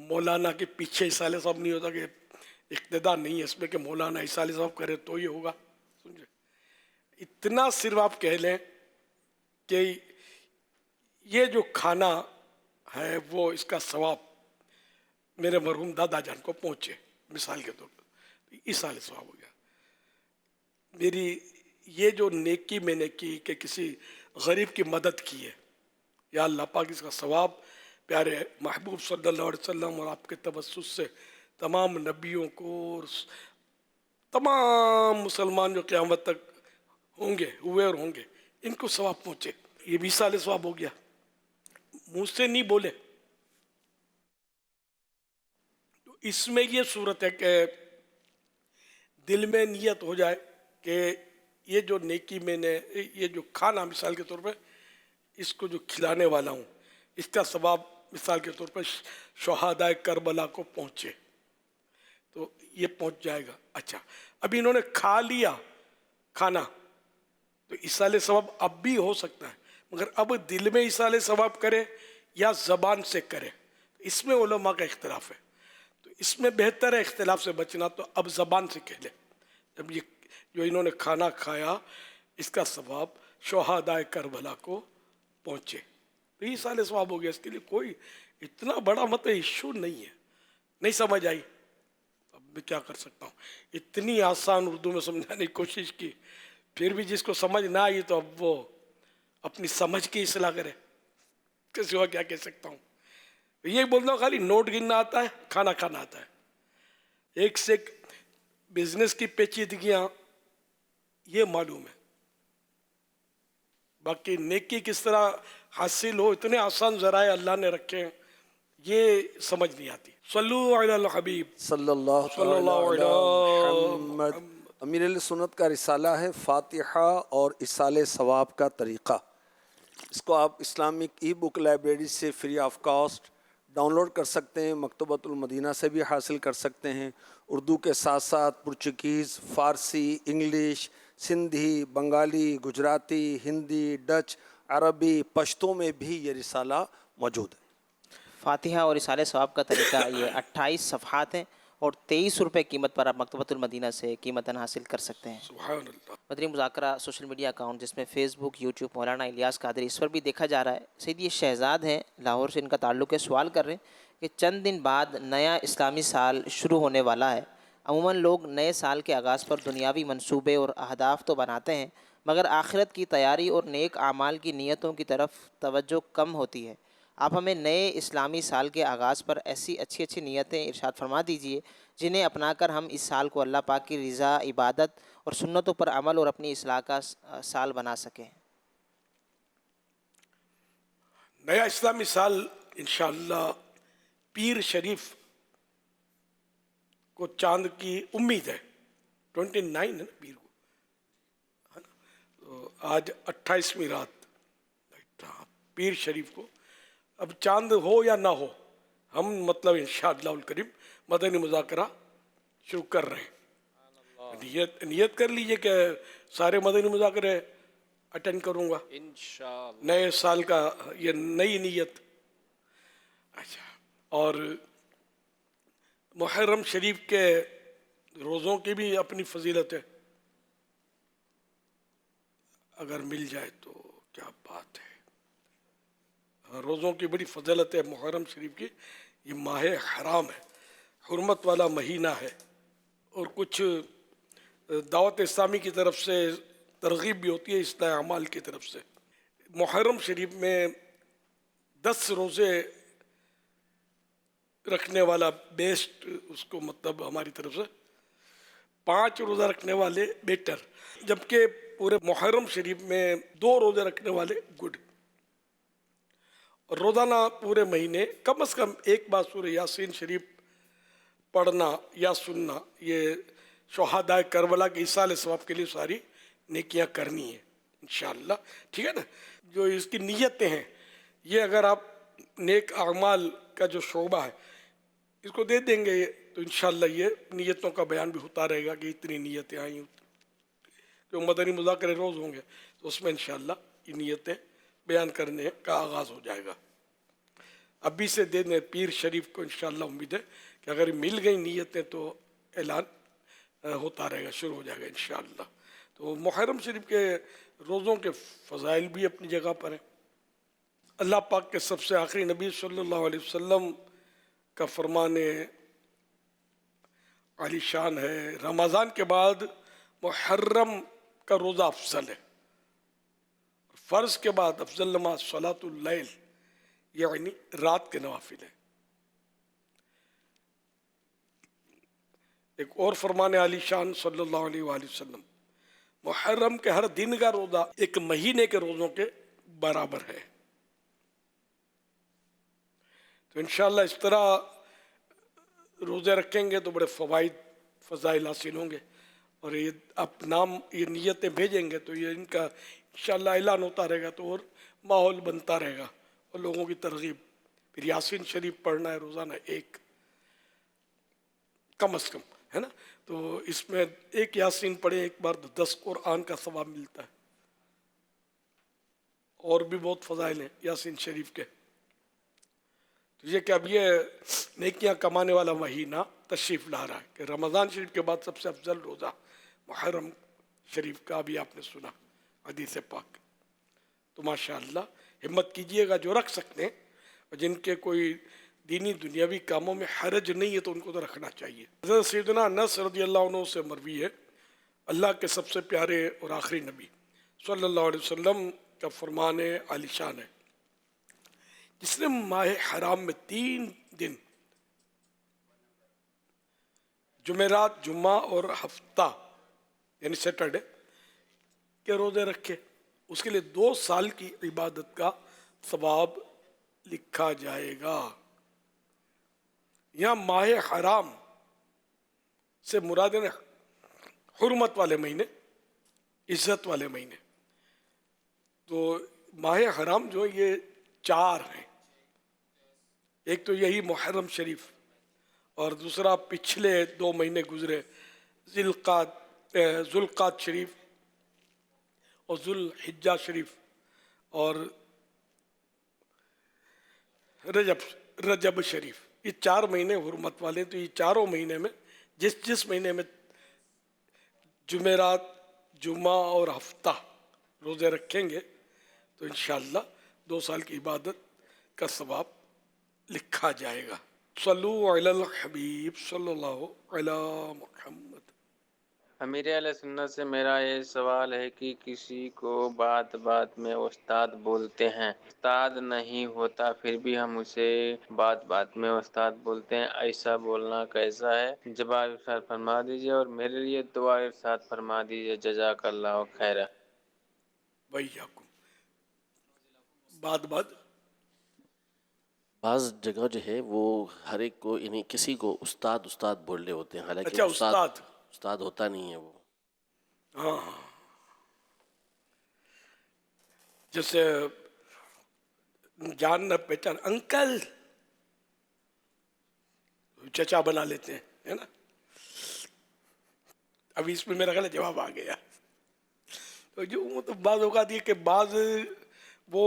مولانا کے پیچھے ایصال ثواب نہیں ہوتا، کہ اقتدار نہیں ہے اس میں کہ مولانا ایصال ثواب کرے تو یہ ہوگا. سمجھے؟ اتنا صرف آپ کہہ لیں کہ یہ جو کھانا ہے وہ اس کا ثواب میرے مرحوم دادا جان کو پہنچے، مثال کے طور پر ایصال ثواب ہو گیا. میری یہ جو نیکی میں نے کی کہ کسی غریب کی مدد کی ہے، یا اللہ پاک اس کا ثواب پیارے محبوب صلی اللہ علیہ وسلم اور آپ کے توسط سے تمام نبیوں کو اور تمام مسلمان جو قیامت تک ہوں گے، ہوئے اور ہوں گے، ان کو ثواب پہنچے. یہ بھی ایصال ثواب ہو گیا. منہ سے نہیں بولے تو اس میں یہ صورت ہے کہ دل میں نیت ہو جائے کہ یہ جو نیکی میں نے، یہ جو کھانا مثال کے طور پہ اس کو جو کھلانے والا ہوں، اس کا ثواب مثال کے طور پر شہدائے کربلا کو پہنچے تو یہ پہنچ جائے گا. اچھا، ابھی انہوں نے کھا لیا کھانا تو ایصال ثواب اب بھی ہو سکتا ہے، مگر اب دل میں ایصال ثواب کرے یا زبان سے کرے، اس میں علماء کا اختلاف ہے. تو اس میں بہتر ہے اختلاف سے بچنا، تو اب زبان سے کہہ لے جب یہ جو انہوں نے کھانا کھایا اس کا ثواب شہدائے کربلا کو پہنچے تو یہ ایصال ثواب ہو گیا. اس کے لیے کوئی اتنا بڑا مطلب ایشو نہیں ہے. نہیں سمجھ آئی اب میں کیا کر سکتا ہوں، اتنی آسان اردو میں سمجھانے کی کوشش کی، پھر بھی جس کو سمجھ نہ آئی تو اب وہ اپنی سمجھ کی اصلاح کرے، کسی اور کیا کہہ سکتا ہوں. یہ بولتا ہوں خالی نوٹ گننا آتا ہے، کھانا کھانا آتا ہے. ایک سے ایک بزنس کی پیچیدگیاں یہ معلوم ہے، باقی نیکی کس طرح حاصل ہو اتنے آسان ذرائع اللہ نے رکھے ہیں، یہ سمجھ نہیں آتی. صلو علی الحبیب صلی اللہ علیہ محمد. امیر اہل سنت کا رسالہ ہے فاتحہ اور ایصال ثواب کا طریقہ. اس کو آپ اسلامک ای بک لائبریری سے free of cost download کر سکتے ہیں، مکتبۃ المدینہ سے بھی حاصل کر سکتے ہیں. اردو کے ساتھ ساتھ پرچگیز، فارسی، انگلش، سندھی، بنگالی، گجراتی، ہندی، ڈچ، عربی، پشتو میں بھی یہ رسالہ موجود ہے. فاتحہ اور ایصال ثواب کا طریقہ یہ 28 صفحات ہیں اور 23 روپے قیمت پر آپ مکتبۃ المدینہ سے قیمتاً حاصل کر سکتے ہیں. سبحان اللہ. مدنی مذاکرہ سوشل میڈیا اکاؤنٹ جس میں فیس بک، یوٹیوب مولانا الیاس قادری، اس پر بھی دیکھا جا رہا ہے. سید یہ شہزاد ہیں، لاہور سے ان کا تعلق ہے. سوال کر رہے ہیں کہ چند دن بعد نیا اسلامی سال شروع ہونے والا ہے. عموماً لوگ نئے سال کے آغاز پر دنیاوی منصوبے اور اہداف تو بناتے ہیں، مگر آخرت کی تیاری اور نیک اعمال کی نیتوں کی طرف توجہ کم ہوتی ہے. آپ ہمیں نئے اسلامی سال کے آغاز پر ایسی اچھی اچھی نیتیں ارشاد فرما دیجئے جنہیں اپنا کر ہم اس سال کو اللہ پاک کی رضا، عبادت اور سنتوں پر عمل اور اپنی اصلاح کا سال بنا سکیں. نیا اسلامی سال انشاءاللہ پیر شریف کو چاند کی امید ہے. 29 ہے نا پیر کو، ہے نا؟ تو آج 28ویں رات پیر شریف کو. اب چاند ہو یا نہ ہو، ہم مطلب انشاءاللہ الکریم مدنی مذاکرہ شروع کر رہے ہیں. نیت کر لیجئے کہ سارے مدنی مذاکرے اٹینڈ کروں گا انشاءاللہ. نئے سال کا یہ نئی نیت. اچھا، اور محرم شریف کے روزوں کی بھی اپنی فضیلت ہے، اگر مل جائے تو کیا بات ہے. روزوں کی بڑی فضیلت ہے محرم شریف کی. یہ ماہ حرام ہے، حرمت والا مہینہ ہے، اور کچھ دعوت اسلامی کی طرف سے ترغیب بھی ہوتی ہے اصلاح اعمال کی طرف سے. محرم شریف میں 10 روزے رکھنے والا بیسٹ اس کو مطلب ہماری طرف سے 5 روزہ رکھنے والے بیٹر، جبکہ پورے محرم شریف میں 2 روزے رکھنے والے گڈ. اور روزانہ پورے مہینے کم از کم ایک بار سورہ یاسین شریف پڑھنا یا سننا، یہ شہدائے کربلا کے ایصال ثواب کے لیے ساری نیکیاں کرنی ہیں انشاءاللہ. ٹھیک ہے نا. جو اس کی نیتیں ہیں، یہ اگر آپ نیک اعمال کا جو شعبہ ہے اس کو دے دیں گے تو انشاءاللہ یہ نیتوں کا بیان بھی ہوتا رہے گا کہ اتنی نیتیں آئیں. جو مدنی مذاکرے روز ہوں گے تو اس میں انشاءاللہ یہ نیتیں بیان کرنے کا آغاز ہو جائے گا. ابھی سے دے دیں پیر شریف کو، انشاءاللہ امید ہے کہ اگر مل گئی نیتیں تو اعلان ہوتا رہے گا، شروع ہو جائے گا انشاءاللہ. تو محرم شریف کے روزوں کے فضائل بھی اپنی جگہ پر ہیں. اللہ پاک کے سب سے آخری نبی صلی اللہ علیہ وسلم کا فرمان عالی شان ہے، رمضان کے بعد محرم کا روزہ افضل ہے. فرض کے بعد افضل نماز صلاۃ اللیل، یعنی رات کے نوافل ہے. ایک اور فرمان عالی شان صلی اللہ علیہ وآلہ وسلم، محرم کے ہر دن کا روزہ ایک مہینے کے روزوں کے برابر ہے. تو انشاءاللہ اس طرح روزے رکھیں گے تو بڑے فوائد فضائل حاصل ہوں گے. اور یہ آپ نام یہ نیتیں بھیجیں گے تو یہ ان کا انشاءاللہ اعلان ہوتا رہے گا، تو اور ماحول بنتا رہے گا اور لوگوں کی ترغیب. پھر یاسین شریف پڑھنا ہے روزانہ ایک کم از کم، ہے نا. تو اس میں ایک یاسین پڑھے ایک بار تو 10 قرآن کا ثواب ملتا ہے. اور بھی بہت فضائل ہیں یاسین شریف کے. تو یہ کہ اب یہ نیکیاں کمانے والا مہینہ تشریف لا رہا ہے کہ رمضان شریف کے بعد سب سے افضل روزہ محرم شریف کا بھی آپ نے سنا حدیث پاک. تو ماشاءاللہ ہمت کیجئے گا جو رکھ سکتے ہیں، اور جن کے کوئی دینی دنیاوی کاموں میں حرج نہیں ہے تو ان کو تو رکھنا چاہیے. حضرت سیدنا انس رضی اللہ عنہ سے مروی ہے، اللہ کے سب سے پیارے اور آخری نبی صلی اللہ علیہ وسلم کا فرمان عالی شان ہے، جس نے ماہ حرام میں 3 دن جمعرات، جمعہ اور ہفتہ یعنی سیٹرڈے کے روزے رکھے، اس کے لیے 2 سال کی عبادت کا ثواب لکھا جائے گا. یہاں ماہ حرام سے مراد ہے حرمت والے مہینے، عزت والے مہینے. تو ماہ حرام جو یہ 4 ہیں، ایک تو یہی محرم شریف، اور دوسرا پچھلے 2 مہینے گزرے ذوالقعدہ شریف اور ذوالحجہ شریف اور رجب شریف. یہ 4 مہینے حرمت والے. تو یہ چاروں مہینے میں جس مہینے میں جمعرات، جمعہ اور ہفتہ روزے رکھیں گے تو انشاءاللہ 2 سال کی عبادت کا ثواب لکھا جائے گا. صلو علی الحبیب صلی اللہ علی محمد. امیر اہل سنت سے میرا یہ سوال ہے کہ کسی کو بات بات میں استاد بولتے ہیں، استاد نہیں ہوتا پھر بھی ہم اسے بات بات میں استاد بولتے ہیں، ایسا بولنا کیسا ہے؟ جواب ارشاد فرما دیجیے، اور میرے لیے دعا ارشاد فرما دیجیے. جزاک اللہ خیر. ویاکم. بعض جگہ جو ہے وہ ہر ایک کو یعنی کسی کو استاد بول رہے ہوتے ہیں، حالانکہ اچھا استاد ہوتا نہیں ہے وہ. ہاں جیسے جان نہ پہچان انکل چچا بنا لیتے ہیں، ہے نا. ابھی اس میں میرا خیال جواب آ گیا. تو جو مطلب بعض اوقات یہ کہ بعض وہ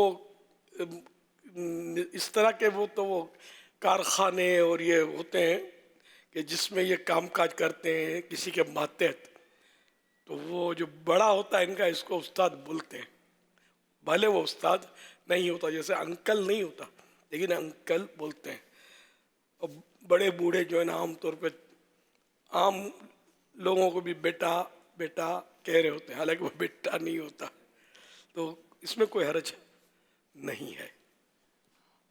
اس طرح کے وہ کارخانے اور یہ ہوتے ہیں کہ جس میں یہ کام کاج کرتے ہیں کسی کے ماتحت، تو وہ جو بڑا ہوتا ہے ان کا اس کو استاد بولتے ہیں، بھلے وہ استاد نہیں ہوتا، جیسے انکل نہیں ہوتا لیکن انکل بولتے ہیں. اور بڑے بوڑھے جو ہے نا عام طور پہ عام لوگوں کو بھی بیٹا بیٹا کہہ رہے ہوتے ہیں، حالانکہ وہ بیٹا نہیں ہوتا. تو اس میں کوئی حرج نہیں ہے.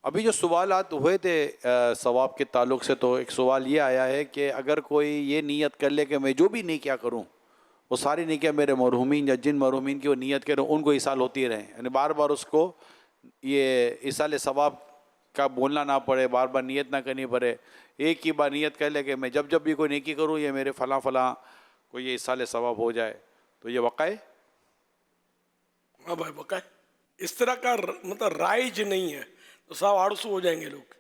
ابھی جو سوالات ہوئے تھے ثواب کے تعلق سے، تو ایک سوال یہ آیا ہے کہ اگر کوئی یہ نیت کر لے کہ میں جو بھی نیکیاں کروں وہ ساری نیکیاں میرے مرحومین یا جن مرحومین کی وہ نیت کریں ان کو ایصال ہوتی رہیں، یعنی بار بار اس کو یہ ایصال ثواب کا بولنا نہ پڑے، بار بار نیت نہ کرنی پڑے، ایک ہی بار نیت کر لے کہ میں جب بھی کوئی نیکی کروں یہ میرے فلاں فلاں کو یہ ایصال ثواب ہو جائے، تو یہ وقع ہے؟ ہاں بھائی وقع ہے. اس طرح کا مطلب رائج نہیں ہے تو صاحب آڑسو ہو جائیں گے لوگ.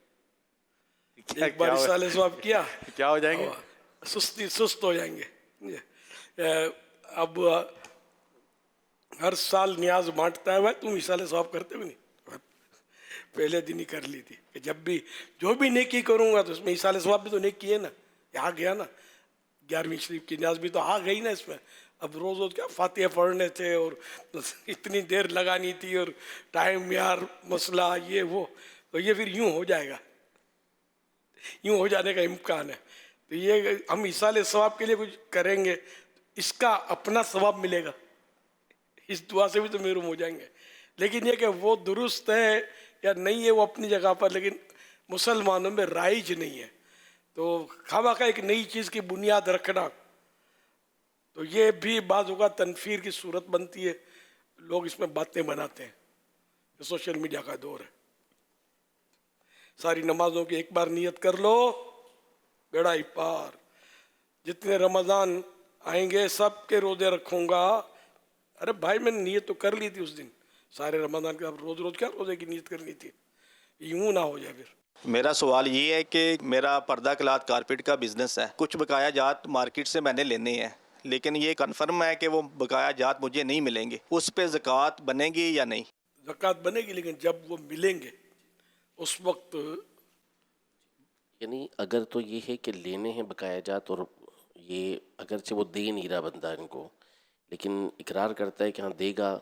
ایک بار ایصال ثواب کیا کیا ہو جائیں گے؟ سست ہو جائیں گے. اب ہر سال نیاز بانٹتا ہے بھائی تم ایصال ثواب کرتے بھی نہیں، پہلے دن ہی کر لی تھی کہ جب بھی جو بھی نیکی کروں گا تو اس میں ایصال ثواب بھی تو نیکی ہے نا، آ گیا نا. 11ویں شریف کی نیاز بھی تو آ گئی نا اس میں. اب روز روز کیا فاتحہ پڑھنے تھے اور اتنی دیر لگانی تھی اور ٹائم یار مسئلہ یہ وہ، تو یہ پھر یوں ہو جائے گا، یوں ہو جانے کا امکان ہے. تو یہ ہم ایصال ثواب کے لیے کچھ کریں گے اس کا اپنا ثواب ملے گا، اس دعا سے بھی تو محروم ہو جائیں گے. لیکن یہ کہ وہ درست ہے یا نہیں ہے وہ اپنی جگہ پر، لیکن مسلمانوں میں رائج نہیں ہے. تو خواہ ایک نئی چیز کی بنیاد رکھنا تو یہ بھی بعض اوقات تنفیر کی صورت بنتی ہے. لوگ اس میں باتیں بناتے ہیں. سوشل میڈیا کا دور ہے، ساری نمازوں کی ایک بار نیت کر لو بیڑا ہی پار. جتنے رمضان آئیں گے سب کے روزے رکھوں گا. ارے بھائی میں نے نیت تو کر لی تھی اس دن سارے رمضان کے، اب روز روز کیا روزے کی نیت کرنی تھی. یوں نہ ہو جائے. پھر میرا سوال یہ ہے کہ میرا پردہ کلاتھ کارپیٹ کا بزنس ہے، کچھ بقایا جات مارکیٹ سے میں نے لینے ہیں، لیکن یہ کنفرم ہے کہ وہ بقایا جات مجھے نہیں ملیں گے، اس پہ زکوٰۃ بنے گی یا نہیں؟ زکوٰۃ بنے گی، لیکن جب وہ ملیں گے اس وقت. یعنی اگر تو یہ ہے کہ لینے ہیں بقایا جات، اور یہ اگرچہ وہ دے نہیں رہا بندہ ان کو، لیکن اقرار کرتا ہے کہ ہاں دے گا،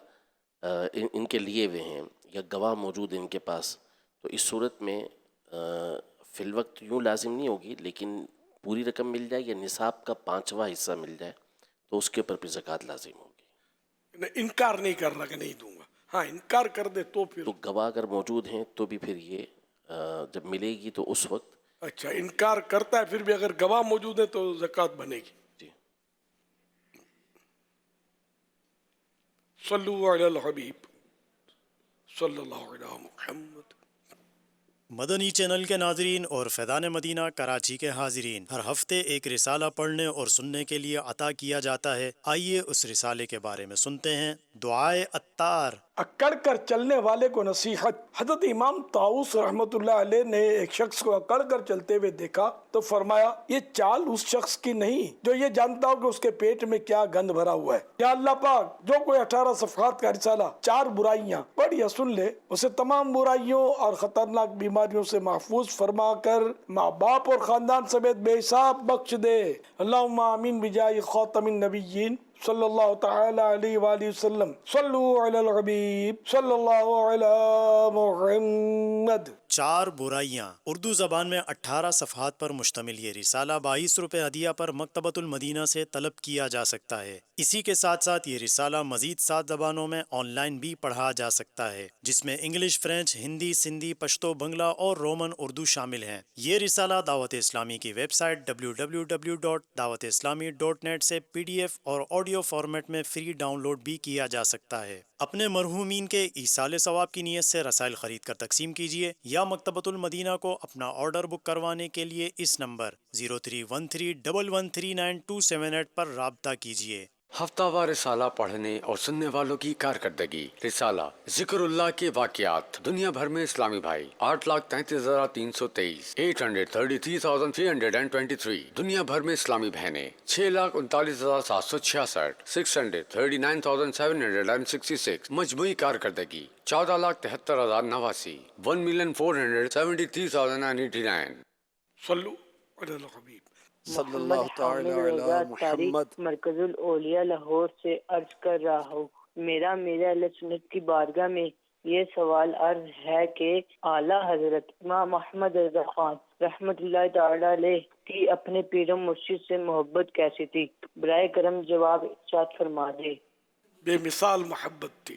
ان کے لیے ہوئے ہیں یا گواہ موجود ہیں ان کے پاس، تو اس صورت میں فی الوقت یوں لازم نہیں ہوگی، لیکن پوری رقم مل جائے یا نصاب کا 5واں حصہ مل جائے تو اس کے اوپر پھر زکوٰۃ لازم ہوگی. انکار نہیں کر رہا کہ نہیں دوں گا، ہاں انکار کر دے تو پھر تو گواہ اگر موجود ہیں تو بھی پھر یہ جب ملے گی تو اس وقت. اچھا انکار کرتا ہے پھر بھی اگر گواہ موجود ہے تو زکوٰۃ بنے گی. جی. صلو علی الحبیب صلی اللہ علیہ محمد. مدنی چینل کے ناظرین اور فیضان مدینہ کراچی کے حاضرین، ہر ہفتے ایک رسالہ پڑھنے اور سننے کے لیے عطا کیا جاتا ہے. آئیے اس رسالے کے بارے میں سنتے ہیں. دعائے عطار. اکڑ کر چلنے والے کو نصیحت. حضرت امام طاؤس رحمۃ اللہ علیہ نے ایک شخص کو اکڑ کر چلتے ہوئے دیکھا تو فرمایا یہ چال اس شخص کی نہیں جو یہ جانتا ہو کہ اس کے پیٹ میں کیا گند بھرا ہوا ہے. یا اللہ پاک جو کوئی 18 صفحات کا رسالہ 4 برائیاں پڑھ یا سن لے اسے تمام برائیوں اور خطرناک بیماریوں سے محفوظ فرما کر ماں باپ اور خاندان سمیت بے حساب بخش دے. اللہم آمین بجائے خاتم النبیین صلی اللہ تعالی علیہ وآلہ وسلم. صلو علی الحبیب صلی اللہ علی محمد. 4 برائیاں اردو زبان میں 18 صفحات پر مشتمل یہ رسالہ 22 روپے ہدیہ پر مکتبۃ المدینہ سے طلب کیا جا سکتا ہے. اسی کے ساتھ ساتھ یہ رسالہ مزید 7 زبانوں میں آن لائن بھی پڑھا جا سکتا ہے، جس میں انگلش، فرینچ، ہندی، سندھی، پشتو، بنگلہ اور رومن اردو شامل ہیں. یہ رسالہ دعوت اسلامی کی ویب سائٹ www.dawatیسلامی.net سے PDF اور آڈیو فارمیٹ میں فری ڈاؤن لوڈ بھی کیا جا سکتا ہے. اپنے مرحومین کے ایصال ثواب کی نیت سے رسائل خرید کر تقسیم کیجیے یا مکتبۃ المدینہ کو اپنا آرڈر بک کروانے کے لیے اس نمبر 0313113928 پر رابطہ کیجیے. ہفتہ وار رسالہ پڑھنے اور سننے والوں کی کارکردگی. رسالہ ذکر اللہ کے واقعات. دنیا بھر میں اسلامی بھائی 8,33,323 833,323. دنیا بھر میں اسلامی بہنیں 6,39,766 639,766. مجموعی کارکردگی 14,73,089 1,473,089. صلو علی الحبیب صلی اللہ تعالی علی محمد. مرکز الاولیاء لاہور سے عرض کر رہا ہوں. میرا اہل سنت کی بارگاہ میں یہ سوال عرض ہے کہ اعلیٰ حضرت امام احمد رضا خان رحمت اللہ تعالی علیہ کی اپنے پیر و مرشد سے محبت کیسی تھی؟ برائے کرم جواب ارشاد فرما دے. بے مثال محبت تھی.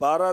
12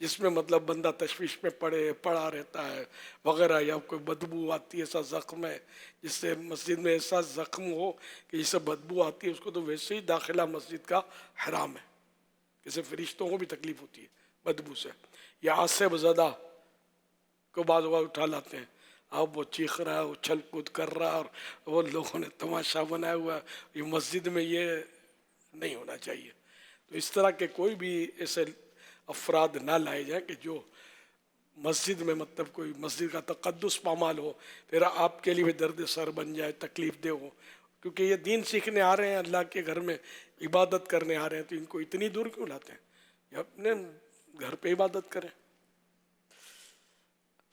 جس میں مطلب بندہ تشویش میں پڑا رہتا ہے وغیرہ، یا کوئی بدبو آتی ہے، ایسا زخم ہے جس سے مسجد میں ایسا زخم ہو کہ جس سے بدبو آتی ہے، اس کو تو ویسے ہی داخلہ مسجد کا حرام ہے، جیسے فرشتوں کو بھی تکلیف ہوتی ہے بدبو سے. یا عصب زدہ کو بعض اوقات اٹھا لاتے ہیں، اب وہ چیخ رہا ہے، اچھل کود کر رہا ہے، اور وہ لوگوں نے تماشا بنایا ہوا ہے. یہ مسجد میں یہ نہیں ہونا چاہیے. تو اس طرح کے کوئی بھی ایسے افراد نہ لائے جائیں کہ جو مسجد میں مطلب کوئی مسجد کا تقدس پامال ہو، پھر آپ کے لیے بھی درد سر بن جائے، تکلیف دہ ہو. کیونکہ یہ دین سیکھنے آ رہے ہیں، اللہ کے گھر میں عبادت کرنے آ رہے ہیں، تو ان کو اتنی دور کیوں لاتے ہیں؟ یہ اپنے گھر پہ عبادت کریں.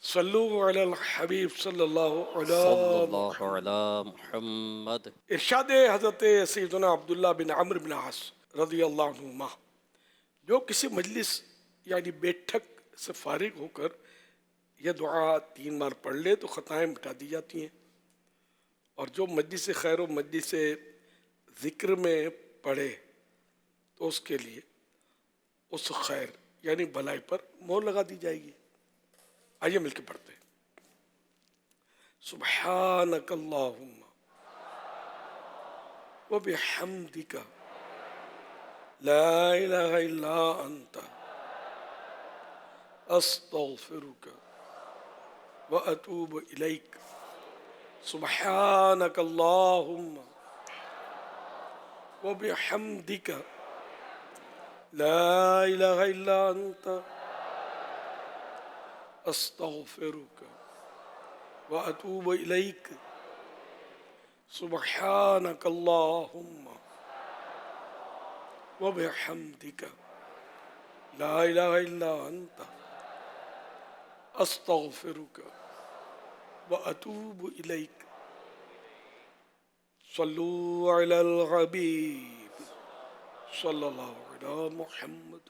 صلو علی الحبیب صلی اللہ علیہ محمد. ارشاد حضرت سیدنا عبداللہ بن عمرو بن عاص رضی اللہ عنہما، جو کسی مجلس یعنی بیٹھک سے فارغ ہو کر یہ دعا 3 بار پڑھ لے تو خطائیں مٹا دی جاتی ہیں، اور جو مجلس خیر و مجلس ذکر میں پڑھے تو اس کے لیے اس خیر یعنی بھلائی پر مہر لگا دی جائے گی. آئیے مل کے پڑھتے ہیں. سبحانک اللہم وبحمدک لا الہ الا انت استغفرک واتوب الیک. سبحانک اللہم وبحمدک لا الہ الا انت استغفرک واتوب الیک. سبحانک اللہم وبحمدک لا الہ الا انت استغفرک واتوب الیک. صلو علی الحبیب صلی اللہ علی محمد.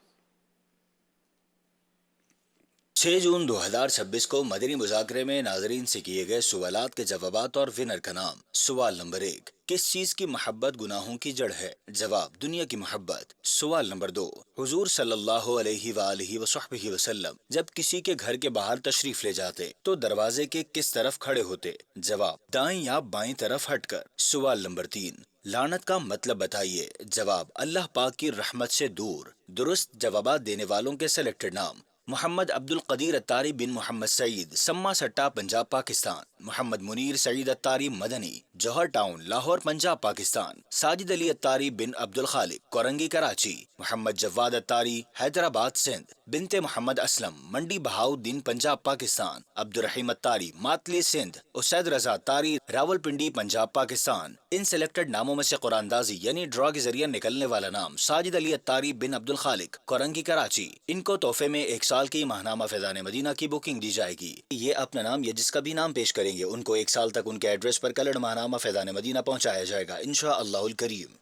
6 جون 2026 کو مدنی مذاکرے میں ناظرین سے کیے گئے سوالات کے جوابات اور ونر کا نام. سوال نمبر 1، کس چیز کی محبت گناہوں کی جڑ ہے؟ جواب، دنیا کی محبت. سوال نمبر 2، حضور صلی اللہ علیہ وآلہ وصحبہ وسلم جب کسی کے گھر کے باہر تشریف لے جاتے تو دروازے کے کس طرف کھڑے ہوتے؟ جواب، دائیں یا بائیں طرف ہٹ کر. سوال نمبر 3، لعنت کا مطلب بتائیے. جواب، اللہ پاک کی رحمت سے دور. درست جوابات دینے والوں کے سلیکٹڈ نام: محمد عبد القدیر اتاری بن محمد سعید، سما سٹا، پنجاب پاکستان. محمد منیر سعید اتاری، مدنی، جوہر ٹاؤن، لاہور، پنجاب پاکستان. ساجد علی اتاری بن عبد الخالق، کورنگی، کراچی. محمد جواد اتاری، حیدرآباد، سندھ. بنت محمد اسلم، منڈی، بہاؤدین، پنجاب پاکستان. عبد الرحیم اتاری، ماتلی، سندھ. اسید رضا اتاری، راول پنڈی، پنجاب پاکستان. ان سلیکٹڈ ناموں میں سے قرآن دازی یعنی ڈرا کے ذریعے نکلنے والا نام ساجد علی اتاری بن عبد الخالق، کورنگی، کراچی. ان کو تحفے میں 1 سال کی ماہنامہ فیضان مدینہ کی بکنگ دی جائے گی. یہ اپنا نام یا جس کا بھی نام پیش کریں گے ان کو 1 سال تک ان کے ایڈریس پر کلرڈ ماہنامہ فیضان مدینہ پہنچایا جائے گا انشاءاللہ الکریم.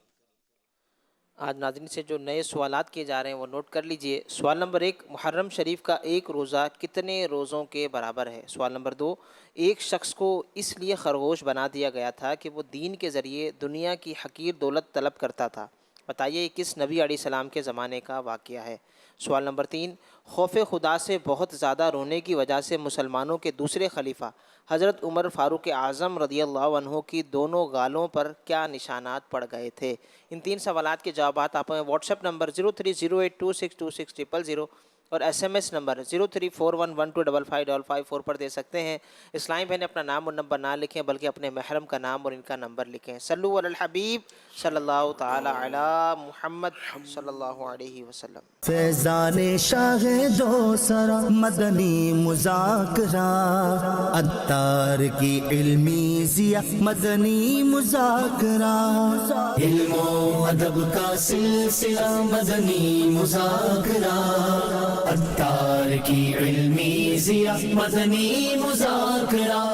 آج ناظرین سے جو نئے سوالات کیے جا رہے ہیں وہ نوٹ کر لیجئے. سوال نمبر 1، محرم شریف کا 1 روزہ کتنے روزوں کے برابر ہے؟ سوال نمبر 2، ایک شخص کو اس لیے خرگوش بنا دیا گیا تھا کہ وہ دین کے ذریعے دنیا کی حقیر دولت طلب کرتا تھا، بتائیے کس نبی علیہ السلام کے زمانے کا واقعہ ہے؟ سوال نمبر 3، خوف خدا سے بہت زیادہ رونے کی وجہ سے مسلمانوں کے دوسرے خلیفہ حضرت عمر فاروق اعظم رضی اللہ عنہ کی دونوں گالوں پر کیا نشانات پڑ گئے تھے؟ ان 3 سوالات کے جوابات آپ ہمیں واٹس ایپ نمبر 0308262600 اور SMS نمبر 0341125555 پر دے سکتے ہیں. اسلامی بہنیں اپنا نام اور نمبر نہ لکھیں بلکہ اپنے محرم کا نام اور ان کا نمبر لکھیں. صلو علی الحبیب صلی اللہ تعالی علی محمد صلی اللہ علیہ وسلم. فیضان شاہ دو سرا مدنی مذاکرہ، عطار کی علمی ضیا مدنی مذاکرہ، علم و ادب کا سلسلہ مدنی مذاکرہ، عطار کی علمی ضیا مدنی مذاکرہ.